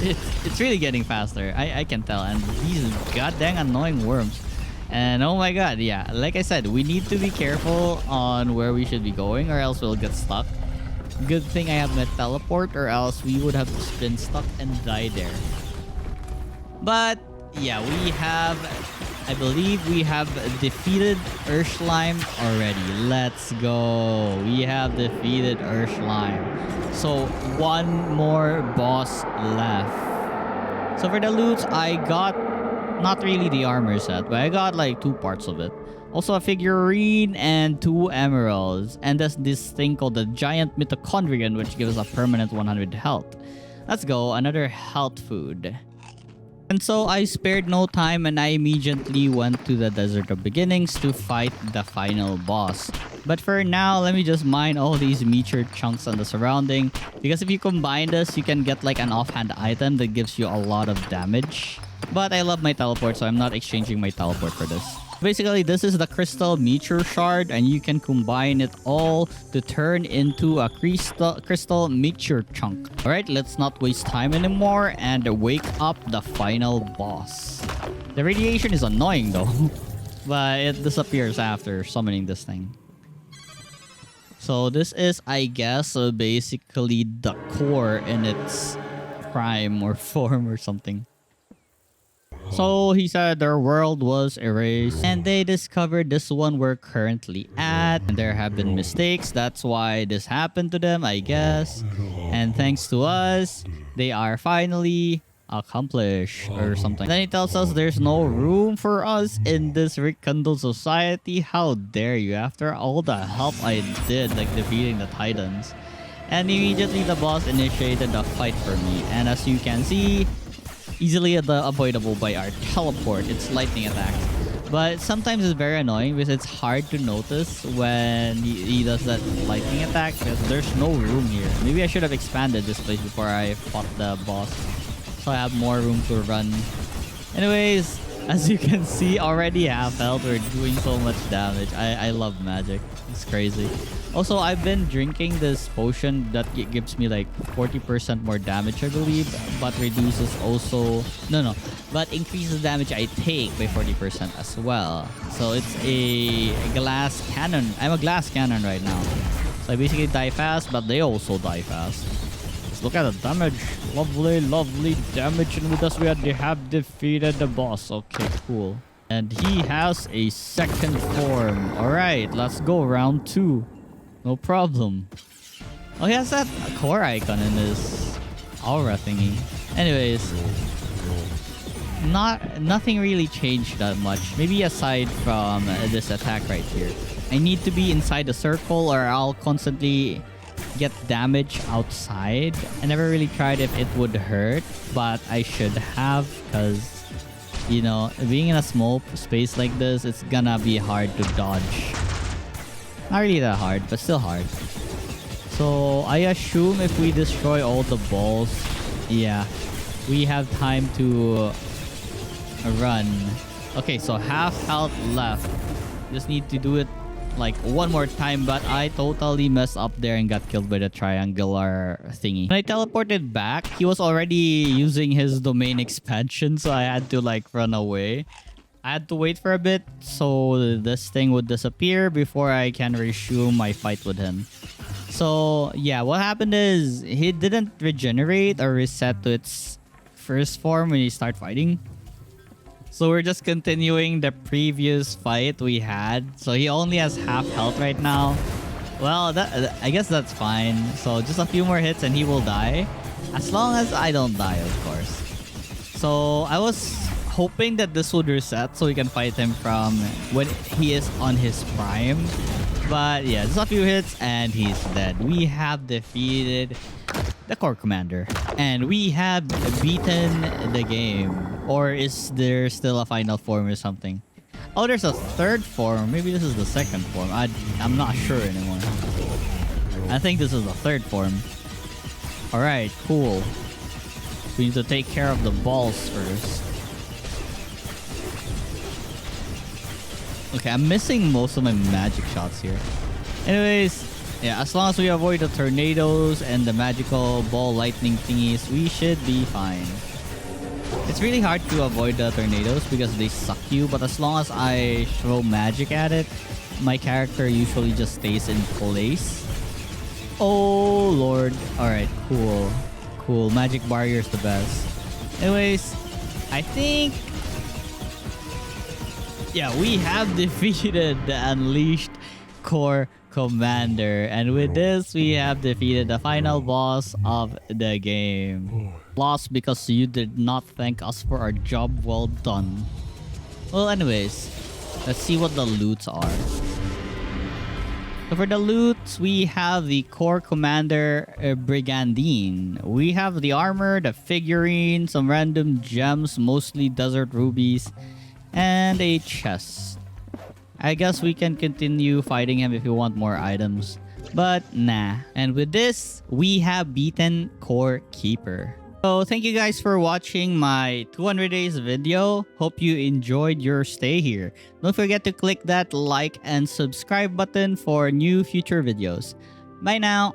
It's really getting faster. I can tell. And these goddamn annoying worms. And oh my god, yeah, like I said, we need to be careful on where we should be going or else we'll get stuck. Good thing I have my teleport or else we would have been stuck and died there. But yeah, I believe we have defeated Urshlim already. Let's go. We have defeated Urshlim. So one more boss left. So for the loot, I got not really the armor set, but I got like 2 parts of it. Also a figurine and 2 emeralds. And there's this thing called the giant mitochondrion, which gives a permanent 100 health. Let's go. Another health food. And so I spared no time and I immediately went to the Desert of Beginnings to fight the final boss. But for now, let me just mine all these meteor chunks on the surrounding. Because if you combine this, you can get like an offhand item that gives you a lot of damage. But I love my teleport, so I'm not exchanging my teleport for this. Basically, this is the crystal meteor shard, and you can combine it all to turn into a crystal meteor chunk. Alright, let's not waste time anymore and wake up the final boss. The radiation is annoying though, but it disappears after summoning this thing. So this is, I guess, basically the core in its prime or form or something. So he said their world was erased and they discovered this one we're currently at. And there have been mistakes. That's why this happened to them, I guess. And thanks to us, they are finally accomplished or something. Then he tells us there's no room for us in this rekindled society. How dare you, after all the help I did, like defeating the Titans. And immediately the boss initiated the fight for me. And as you can see, easily avoidable by our teleport. It's lightning attacks. But sometimes it's very annoying because it's hard to notice when he does that lightning attack because there's no room here. Maybe I should have expanded this place before I fought the boss, so I have more room to run. Anyways, as you can see, already half health. We're doing so much damage. I love magic. It's crazy. Also, I've been drinking this potion that gives me like 40% more damage, I believe, but reduces also... No. But increases damage I take by 40% as well. So it's a glass cannon. I'm a glass cannon right now. So I basically die fast, but they also die fast. Let's look at the damage. Lovely, lovely damage. And with us, we have defeated the boss. Okay, cool. And he has a second form. Alright, let's go round 2. No problem. Oh, he has that core icon in his aura thingy. Anyways, nothing really changed that much. Maybe aside from this attack right here. I need to be inside the circle or I'll constantly get damage outside. I never really tried if it would hurt, but I should have because, you know, being in a small space like this, it's gonna be hard to dodge. Not really that hard, but still hard. So I assume if we destroy all the balls, yeah, we have time to run. Okay, so half health left. Just need to do it like one more time, but I totally messed up there and got killed by the triangular thingy. When I teleported back, he was already using his domain expansion, so I had to like run away. I had to wait for a bit so this thing would disappear before I can resume my fight with him. So yeah, what happened is he didn't regenerate or reset to its first form when you start fighting. So we're just continuing the previous fight we had. So he only has half health right now. Well, I guess that's fine. So just a few more hits and he will die. As long as I don't die, of course. So I was hoping that this would reset so we can fight him from when he is on his prime. But yeah, just a few hits and he's dead. We have defeated the core commander. And we have beaten the game. Or is there still a final form or something? Oh, there's a third form. Maybe this is the second form. I'm not sure anymore. I think this is the third form. Alright, cool. We need to take care of the balls first. Okay, I'm missing most of my magic shots here. Anyways, yeah, as long as we avoid the tornadoes and the magical ball lightning thingies, we should be fine. It's really hard to avoid the tornadoes because they suck you, but as long as I throw magic at it, my character usually just stays in place. Oh lord. Alright, cool. Cool. Magic barrier is the best. Anyways, I think... yeah, we have defeated the Unleashed Core Commander. And with this, we have defeated the final boss of the game. Lost because you did not thank us for our job well done. Well, anyways, let's see what the loots are. So for the loot, we have the Core Commander Brigandine. We have the armor, the figurine, some random gems, mostly desert rubies, and a chest. I guess we can continue fighting him if we want more items. But nah. And with this, we have beaten Core Keeper. So thank you guys for watching my 200 days video. Hope you enjoyed your stay here. Don't forget to click that like and subscribe button for new future videos. Bye now.